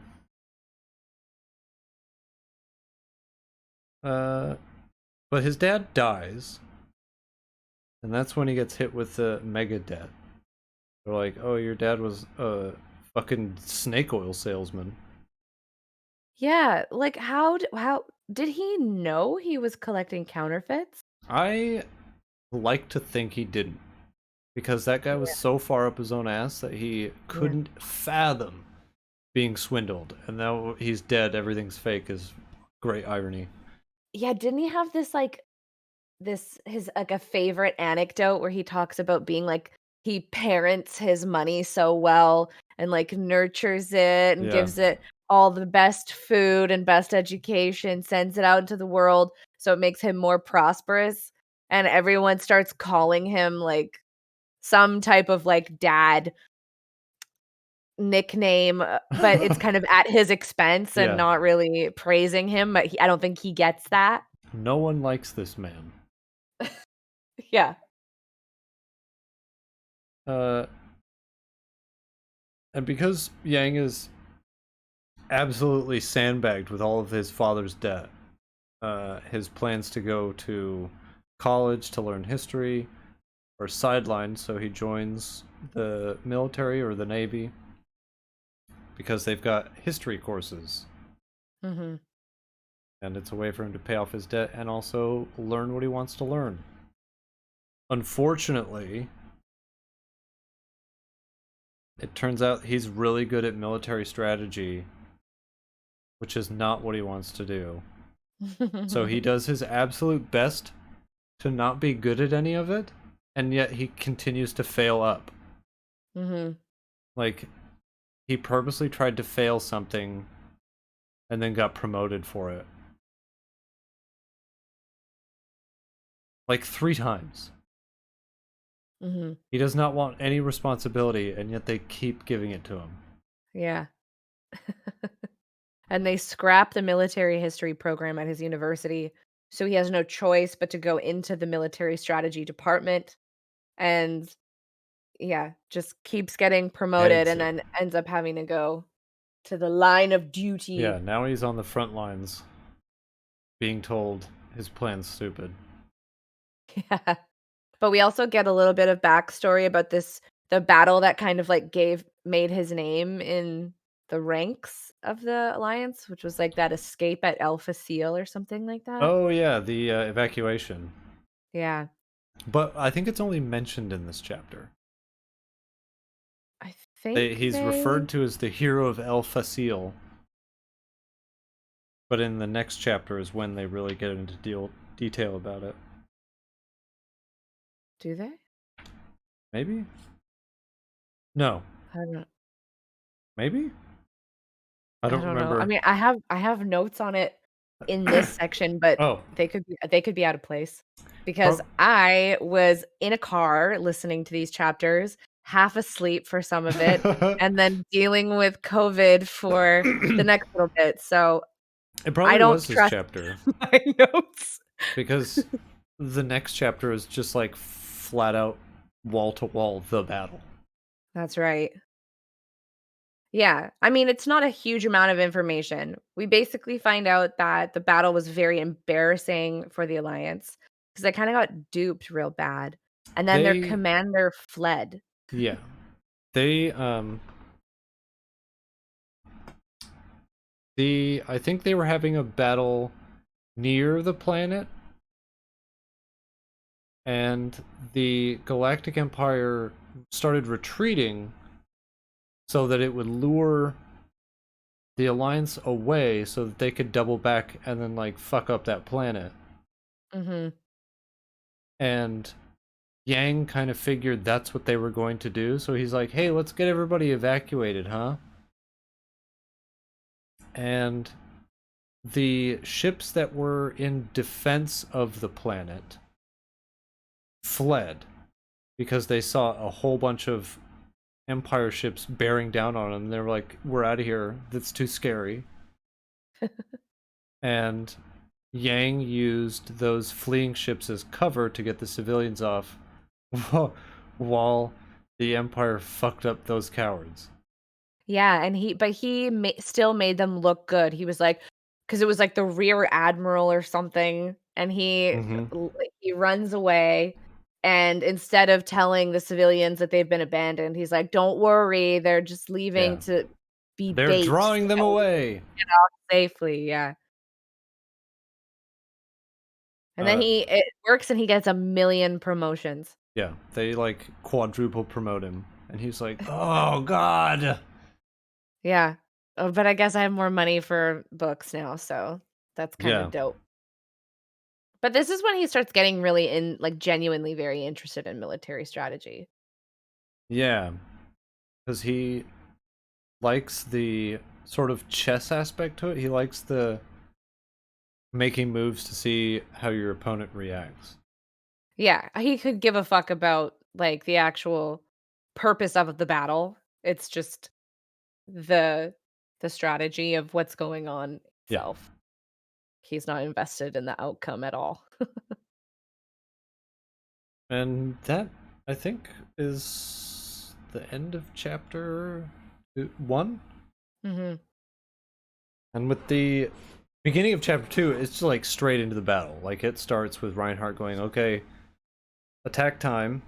Uh but his dad dies, and that's when he gets hit with the mega debt. They're like, "Oh, your dad was a fucking snake oil salesman." Yeah, like how did he know he was collecting counterfeits? I like to think he didn't, because that guy was Yeah, so far up his own ass that he yeah. couldn't fathom being swindled, and now he's dead. Everything's fake is great irony. Yeah, didn't he have this like this his like a favorite anecdote where he talks about being like he parents his money so well and like nurtures it and Yeah. gives it all the best food and best education, sends it out into the world so it makes him more prosperous and everyone starts calling him like some type of like dad nickname, but it's kind of at his expense and Yeah. not really praising him, but I don't think he gets that. No one likes this man. Yeah. Uh, and because Yang is absolutely sandbagged with all of his father's debt, his plans to go to college to learn history are sidelined, so he joins the military or the navy because they've got history courses, Mhm. and it's a way for him to pay off his debt and also learn what he wants to learn. Unfortunately, it turns out he's really good at military strategy, which is not what he wants to do. So he does his absolute best to not be good at any of it, and yet he continues to fail up. Mhm. Like, he purposely tried to fail something and then got promoted for it. Like 3 times. Mhm. He does not want any responsibility, and yet they keep giving it to him. Yeah. And they scrap the military history program at his university, so he has no choice but to go into the military strategy department and yeah, just keeps getting promoted Hates and it. then ends up having to go to the line of Yeah, duty. now he's on the front lines being told his plan's stupid. Yeah. But we also get a little bit of backstory about this the battle that kind of like made his name in the ranks of the Alliance, which was like that escape at Alpha Seal or something like that. Oh, yeah, the evacuation. Yeah. But I think it's only mentioned in this chapter. I think He's they referred to as the hero of El Facil, but in the next chapter is when they really get into detail about it. do they? Maybe? No. I don't know. Maybe? I I don't don't know. I remember. mean, I have notes on it in this section, but Oh. they could be out of place because Prob- I was in a car listening to these chapters, half asleep for some of it, and then dealing with COVID for the it next little bit. So I probably don't was this trust chapter, my notes. because the next chapter is just like flat out wall to wall the battle. That's right. Yeah. I mean, it's not a huge amount of information. We basically find out that the battle was very embarrassing for the Alliance because they kind of got duped real bad. And then their commander fled. Yeah. They I think they were having a battle near the planet, and the Galactic Empire started retreating so that it would lure the Alliance away so that they could double back and then like fuck up that planet. Mm-hmm. And Yang kind of figured that's what they were going to do, so he's like, hey, let's get everybody evacuated, huh? And the ships that were in defense of the planet fled because they saw a whole bunch of Empire ships bearing down on them. They were like, we're out of here. That's too scary. And Yang used those fleeing ships as cover to get the civilians off while the Empire fucked up those cowards. Yeah, and he still made them look good. He was like, because it was like the rear admiral or something, and Mm-hmm. he runs away, and instead of telling the civilians that they've been abandoned, he's like, "Don't worry, they're just leaving Yeah. to be They're bait so drawing them that we away. get off safely." Yeah, and then it works, and he gets 1,000,000 promotions. Yeah, they like quadruple promote him, and he's like, "Oh God!" Yeah, but I guess I have more money for books now, so that's kind Yeah, of dope. But this is when he starts getting really like, genuinely very interested in military strategy. yeah, because he likes the sort of chess aspect to it. He likes the making moves to see how your opponent reacts. Yeah, he could give a fuck about, like, the actual purpose of the battle. It's just the the strategy of what's going on Yeah, itself. He's not invested in the outcome at all. and that I think is the end of chapter 1. Mhm. And with the beginning of chapter 2, it's just like straight into the battle. Like it starts with Reinhardt going, "Okay, attack time."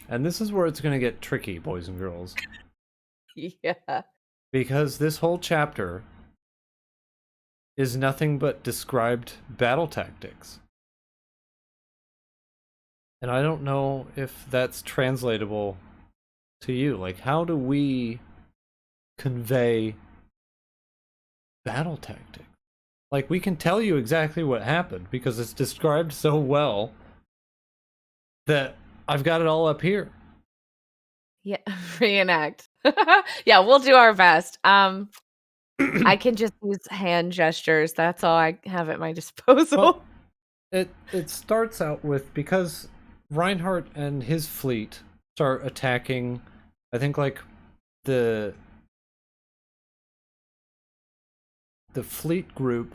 And this is where it's going to get tricky, boys and girls, Yeah. because this whole chapter is nothing but described battle tactics. And I don't know if that's translatable to you. Like, how do we convey battle tactics? Like, we can tell you exactly what happened because it's described so well that I've got it all up here. Yeah, reenact. Yeah, we'll do our best. I can just use hand gestures. That's all I have at my Well, disposal. it starts out with, because Reinhardt and his fleet start attacking, I think like the fleet group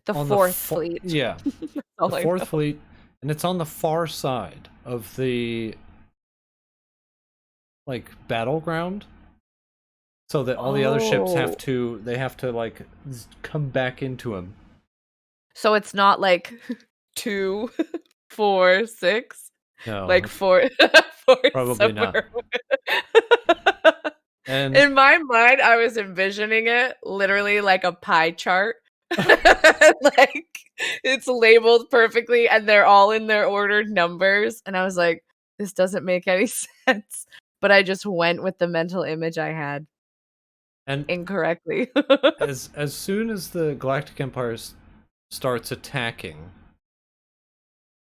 The on the 4th fleet. yeah, That's the all I fourth know. fleet, and it's on the far side of the like battleground, so that all the other ships Oh. they have to like come back into him. So it's not like 2, 4, 6, No, like it's 4 4 probably not. somewhere. And In my mind, I was envisioning it literally like a pie chart. Like, it's labeled perfectly, and they're all in their ordered numbers, and I was like, "This doesn't make any sense," but I just went with the mental image I had and incorrectly. as soon as the Galactic Empire starts attacking,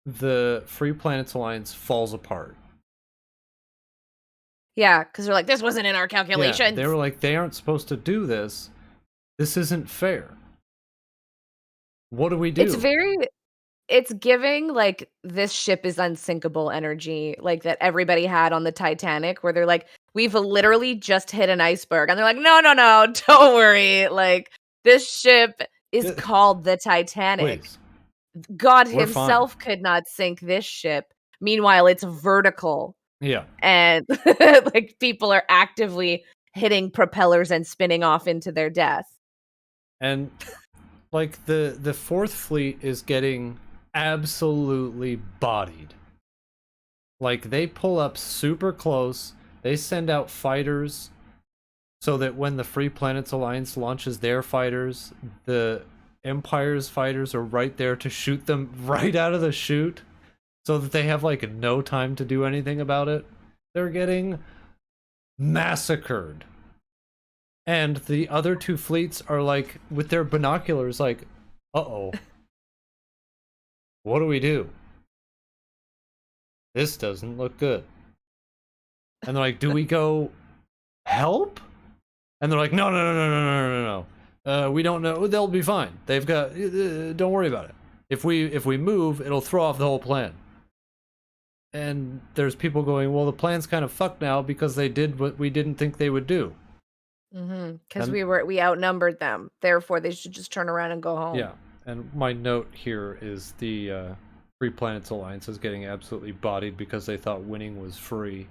the Free Planets Alliance falls apart. Yeah, because 'cause they're like, "This wasn't in our Yeah, they calculations." were like, they aren't supposed to do this. This isn't fair. What do we It's do? very it's giving, like, this ship is unsinkable energy, like, that everybody had on the Titanic, where they're like, "We've literally just hit an iceberg," and they're like, "No, no, no, don't worry, like, this ship is called the Titanic. Please, God we're fine. himself could not sink this ship. Meanwhile, it's vertical, Yeah, and, like, people are actively hitting propellers and spinning off into their death." and like the fourth fleet is getting absolutely bodied. Like, they pull up super close, they send out fighters so that when the Free Planets Alliance launches their fighters, the Empire's fighters are right there to shoot them right out of the chute, so that they have like no time to do anything about it. They're getting massacred. And the other two fleets are like, with their binoculars, like, uh-oh. What do we do? This doesn't look good. And they're like, do we go help? And they're like, no, no, no, no, no, no, no, no. We don't know. They'll be fine. They've got. Don't worry about it. If we move, it'll throw off the whole plan. And there's people going, well, the plan's kind of fucked now because they did what we didn't think they would do. Because we outnumbered them. Therefore, they should just turn around and go home. Yeah. And my note here is the Free Planets Alliance is getting absolutely bodied because they thought winning was free.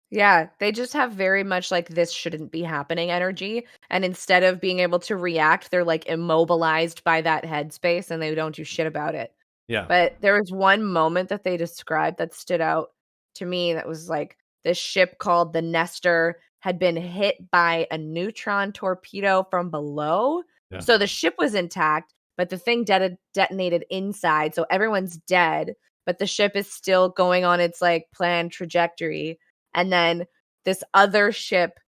Yeah, they just have very much like this shouldn't be happening energy. And instead of being able to react, they're like immobilized by that headspace and they don't do shit about it. Yeah. But there was one moment that they described that stood out to me that was like this ship called the Nestor had been hit by a neutron torpedo from below. Yeah. So the ship was intact, but the thing detonated inside. So everyone's dead, but the ship is still going on its like planned trajectory. And then this other ship,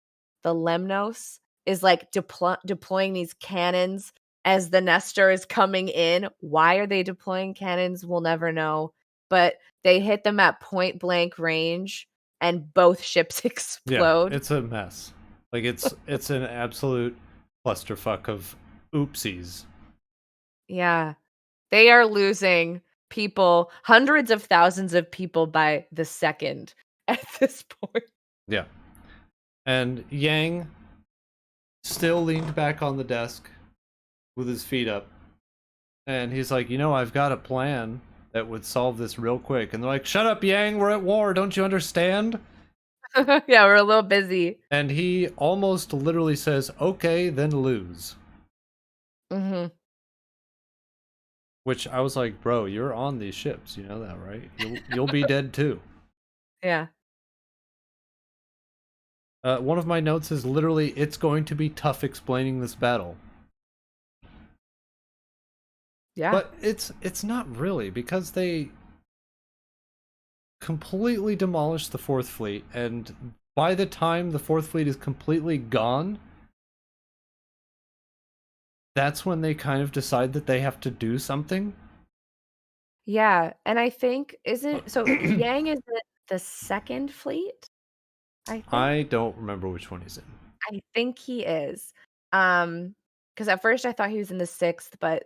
the Lemnos, is like deploying these cannons as the Nestor is coming in. Why are they deploying cannons? We'll never know. But they hit them at point blank range and both ships explode. Yeah, it's a mess. Like, it's an absolute clusterfuck of oopsies. Yeah. They are losing people, hundreds of thousands of people by the second at this point. Yeah. And Yang still leaned back on the desk with his feet up. And he's like, I've got a plan that would solve this real quick. And they're like, shut up, Yang, we're at war, don't you understand? Yeah, we're a little busy. And he almost literally says, okay, then lose. Mm-hmm. Which I was like, bro, you're on these ships, you know that, right? You'll be dead too. Yeah. One of my notes is literally, it's going to be tough explaining this battle. Yeah. But it's not really, because they completely demolished the Fourth Fleet, and by the time the Fourth Fleet is completely gone, that's when they kind of decide that they have to do something. Yeah, and I think isn't so Yang is the second fleet? I think. I don't remember which one he's in. I think he is. Because at first I thought he was in the sixth, but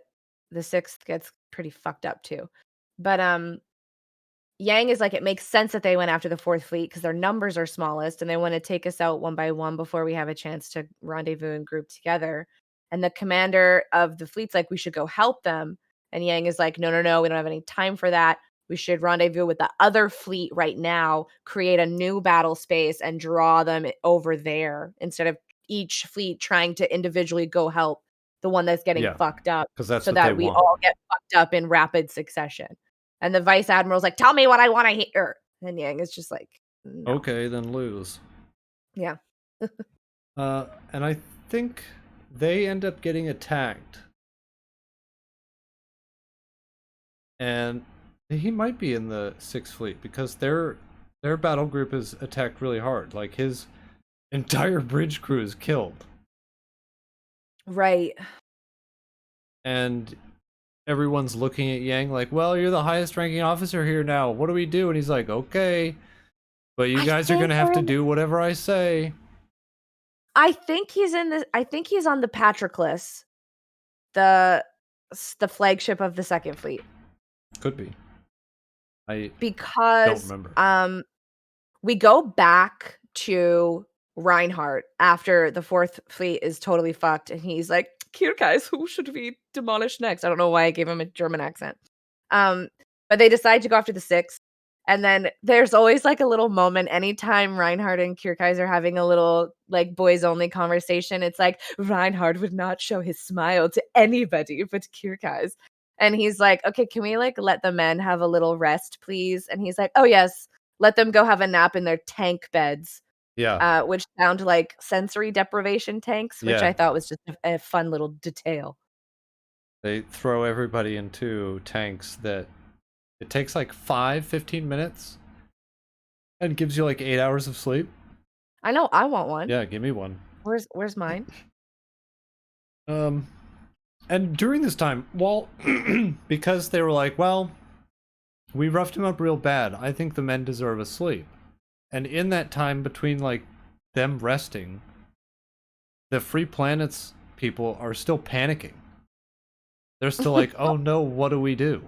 the sixth gets pretty fucked up too. But Yang is like, it makes sense that they went after the fourth fleet because their numbers are smallest and they want to take us out one by one before we have a chance to rendezvous and group together. And the commander of the fleet's like, we should go help them. And Yang is like, no, no, no, we don't have any time for that. We should rendezvous with the other fleet right now, create a new battle space and draw them over there instead of each fleet trying to individually go help the one that's getting fucked up, that's so what that they we want. all get fucked up in rapid succession. And the vice admiral's like, tell me what I want to hear. And Yang is just like, no. Okay, then lose. Yeah. And I think they end up getting attacked. And he might be in the Sixth Fleet because their battle group is attacked really hard. Like, his entire bridge crew is killed. Right. And everyone's looking at Yang like, well, you're the highest ranking officer here now. What do we do? And he's like, okay, but you guys are going to have to do whatever I say. I think he's on the Patroclus, the flagship of the Second Fleet. Could be. Because don't remember. We go back to Reinhardt after the Fourth Fleet is totally fucked, and he's like, "Here, guys, who should we demolish next?" I don't know why I gave him a German accent. But they decide to go after the Sixth, and then there's always like a little moment anytime Reinhardt and Kierkeis are having a little like boys only conversation. It's like Reinhardt would not show his smile to anybody but Kierkeis. And he's like, "Okay, can we, like, let the men have a little rest, please?" And he's like, "Oh, yes. Let them go have a nap in their tank beds," Yeah. which sound like sensory deprivation tanks, which Yeah. I thought was just a fun little detail. They throw everybody into tanks that it takes like 15 minutes and gives you like 8 hours of sleep. I know, I want one. Yeah, give me one. Where's mine? Um, and during this time, well, because they were like, well, we roughed him up real bad. I think the men deserve a sleep. And in that time between like them resting, the Free Planets people are still panicking. They're still like, oh no, what do we do?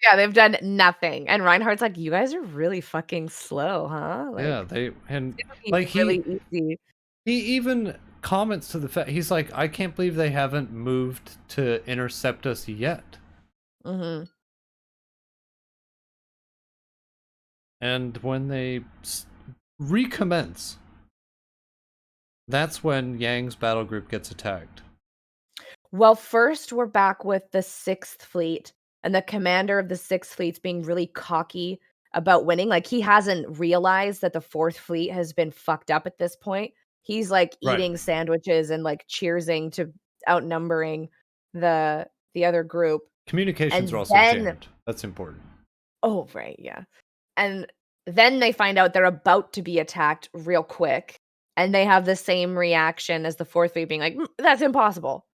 Yeah, they've done nothing, and Reinhardt's like, "You guys are really fucking slow, huh? Yeah, Like, they and it's gonna be like really easy." he even comments to the fact he's like, I can't believe they haven't moved to intercept us yet. Mhm. And when they recommence, that's when Yang's battle group gets attacked. Well, first, we're back with the 6th Fleet, and the commander of the 6th Fleet's being really cocky about winning, like, he hasn't realized that the 4th Fleet has been fucked up at this point. He's, like, Right. eating sandwiches and, like, cheersing to outnumbering the other group, Communications are and also then jammed. That's important. oh, right, yeah. And then they find out they're about to be attacked real quick, and they have the same reaction as the 4th Fleet being like, That's impossible."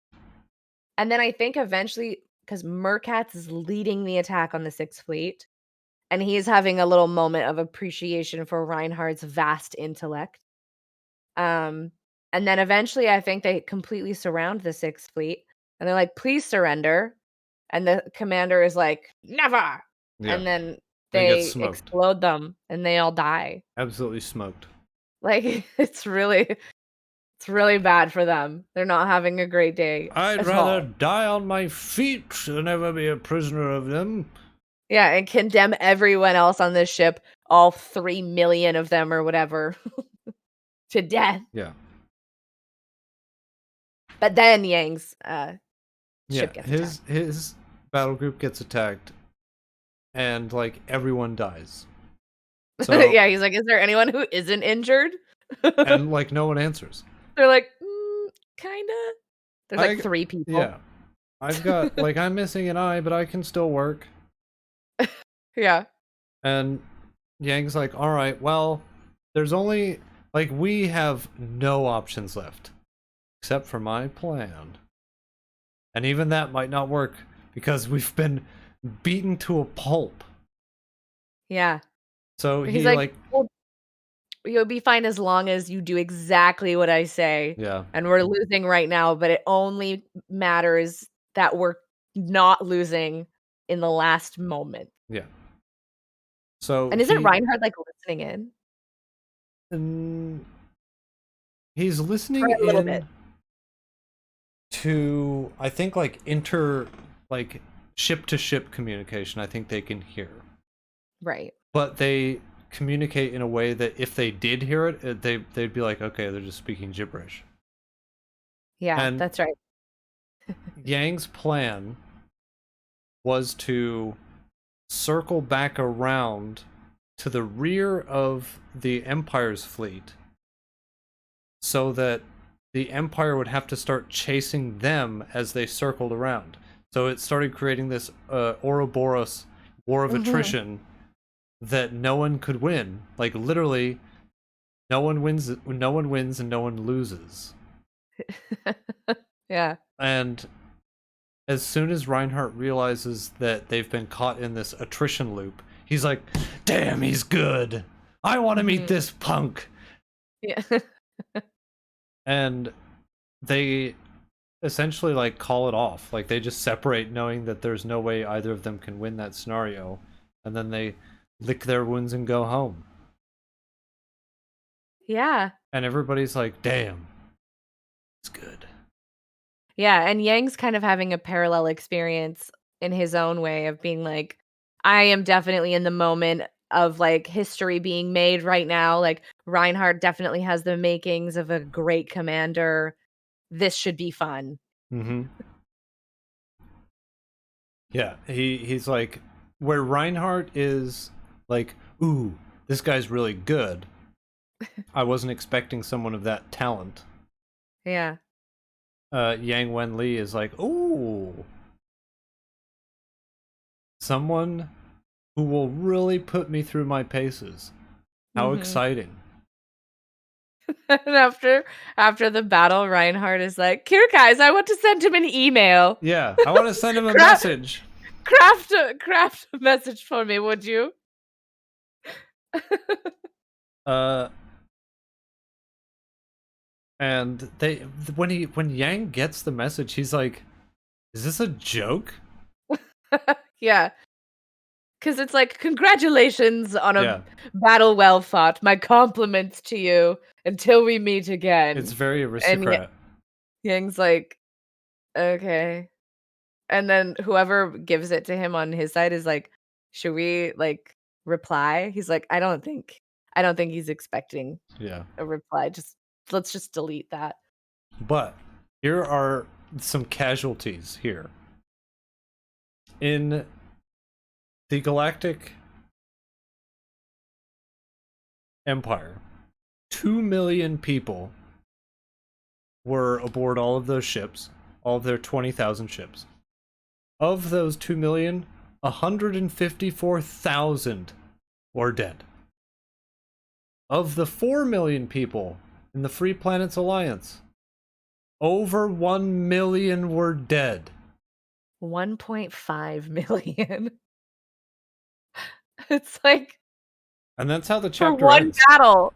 And then I think eventually, because Merkatz is leading the attack on the 6th Fleet, and he's having a little moment of appreciation for Reinhardt's vast intellect. Um, and then eventually I think they completely surround the 6th Fleet, and they're like, "Please surrender." And the commander is like, "Never!" Yeah. And then They get they smoked. explode them, and they all die. Absolutely smoked. Like, it's really bad for them. They're not having a great day I'd at rather all. die on my feet than ever be a prisoner of them. Yeah, and condemn everyone else on this ship, all 3,000,000 of them or whatever, to death. Yeah. But then Yang's, Yeah. ship gets attacked. His battle group gets attacked and like everyone dies. So Yeah, he's like, "Is there anyone who isn't injured?" and like no one answers. They're like, kinda." There's, like, I 3 people. yeah. I've got like I'm missing an eye, but I can still work. Yeah. And Yang's like, all right, well, there's only like we have no options left except for my plan. And even that might not work because we've been beaten to a pulp. Yeah. So He's he like, like "Well, you'll be fine as long as you do exactly what I say, yeah, and we're losing right now, but it only matters that we're not losing in the last moment." yeah. So And isn't Reinhardt, like, listening in? mm, he's For listening a little bit. in to I think like like ship to ship communication. I think they can hear. Right. But they communicate in a way that if they did hear it, they'd be like, okay, they're just speaking gibberish. Yeah, And that's right. Yang's plan was to circle back around to the rear of the Empire's fleet so that the Empire would have to start chasing them as they circled around. So it started creating this Ouroboros war of Mhm. attrition that no one could win. Like literally, no one wins and no one loses. Yeah. And as soon as Reinhardt realizes that they've been caught in this attrition loop, he's like, damn, he's good. I want to meet Mhm. this punk. Yeah. And they essentially like call it off. Like they just separate knowing that there's no way either of them can win that scenario. And then they lick their wounds and go home. Yeah. And everybody's like, damn, it's good. Yeah, and Yang's kind of having a parallel experience in his own way of being like, "I am definitely in the moment of, like, history being made right now, like, Reinhardt definitely has the makings of a great commander. This should be fun." Mm-hmm. Yeah, he's like, where Reinhardt is like, ooh, this guy's really good. I wasn't expecting someone of that talent. Yeah. Yang Wen Li is like, ooh, someone who will really put me through my paces. How Mhm. exciting. And after the battle, Reinhardt is like, "Here, guys, I want to send him an email. Yeah, I want to send him a Craft, message. craft a message for me, would you?" Uh, and when Yang gets the message, he's like, "Is this a joke?" Yeah, because it's like, "Congratulations on a Yeah, battle well fought. My compliments to you. Until we meet it's again." very And aristocrat. Yang's like, "Okay." And then whoever gives it to him on his side is like, "Should we, like, reply?" He's like, I don't think he's expecting Yeah, a reply. Just let's just delete that." but here are some casualties here in the Galactic Empire. 2 million people were aboard all of those ships, all of their 20,000 ships. Of those 2 million, 154,000 were dead. Of the 4 million people in the Free Planets Alliance, over 1 million were dead. 1.5 million. It's like And that's how the for chapter one ends. battle.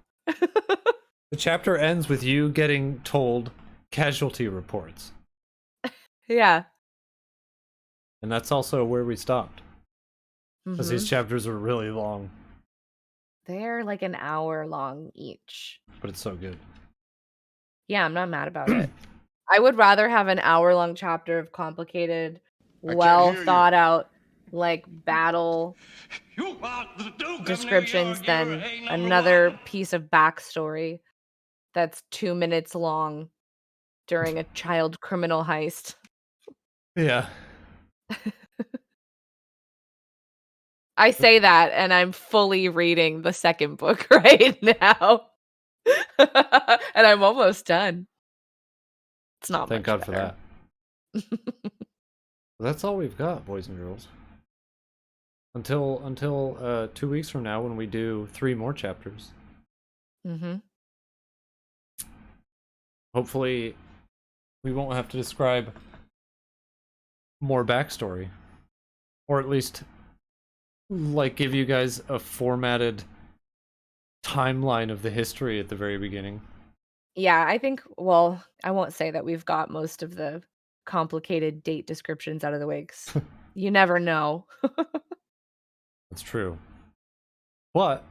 The chapter ends with you getting told casualty reports. Yeah. And that's also where we stopped. Because these Mhm. chapters were really long, They're like an hour long each. but it's so good. Yeah, I'm not mad about it. I would rather have an hour-long chapter of complicated, I can't well hear you. thought out, like, battle You want the Duke of New descriptions York, you're than a number another one. piece of backstory that's 2 minutes long during a child criminal heist. Yeah. I say that, and I'm fully reading the second book right now. And I'm almost done. It's not Thank much God for better. that. That's all we've got, boys and girls. Until 2 weeks from now when we do 3 more chapters. Mhm. Hopefully we won't have to describe more backstory. Or at least like give you guys a formatted timeline of the history at the very beginning. Yeah, I think well, I won't say that we've got most of the complicated date descriptions out of the way 'cause you never know. That's true. But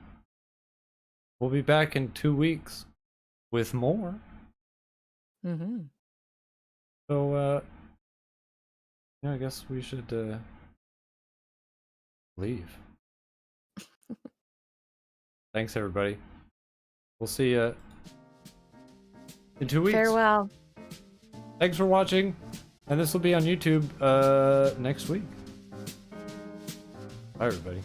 we'll be back in 2 weeks with more. Mhm. So yeah, I guess we should leave. Thanks everybody. We'll see you in 2 weeks. Farewell. Thanks for watching. And this will be on YouTube next week. Bye everybody.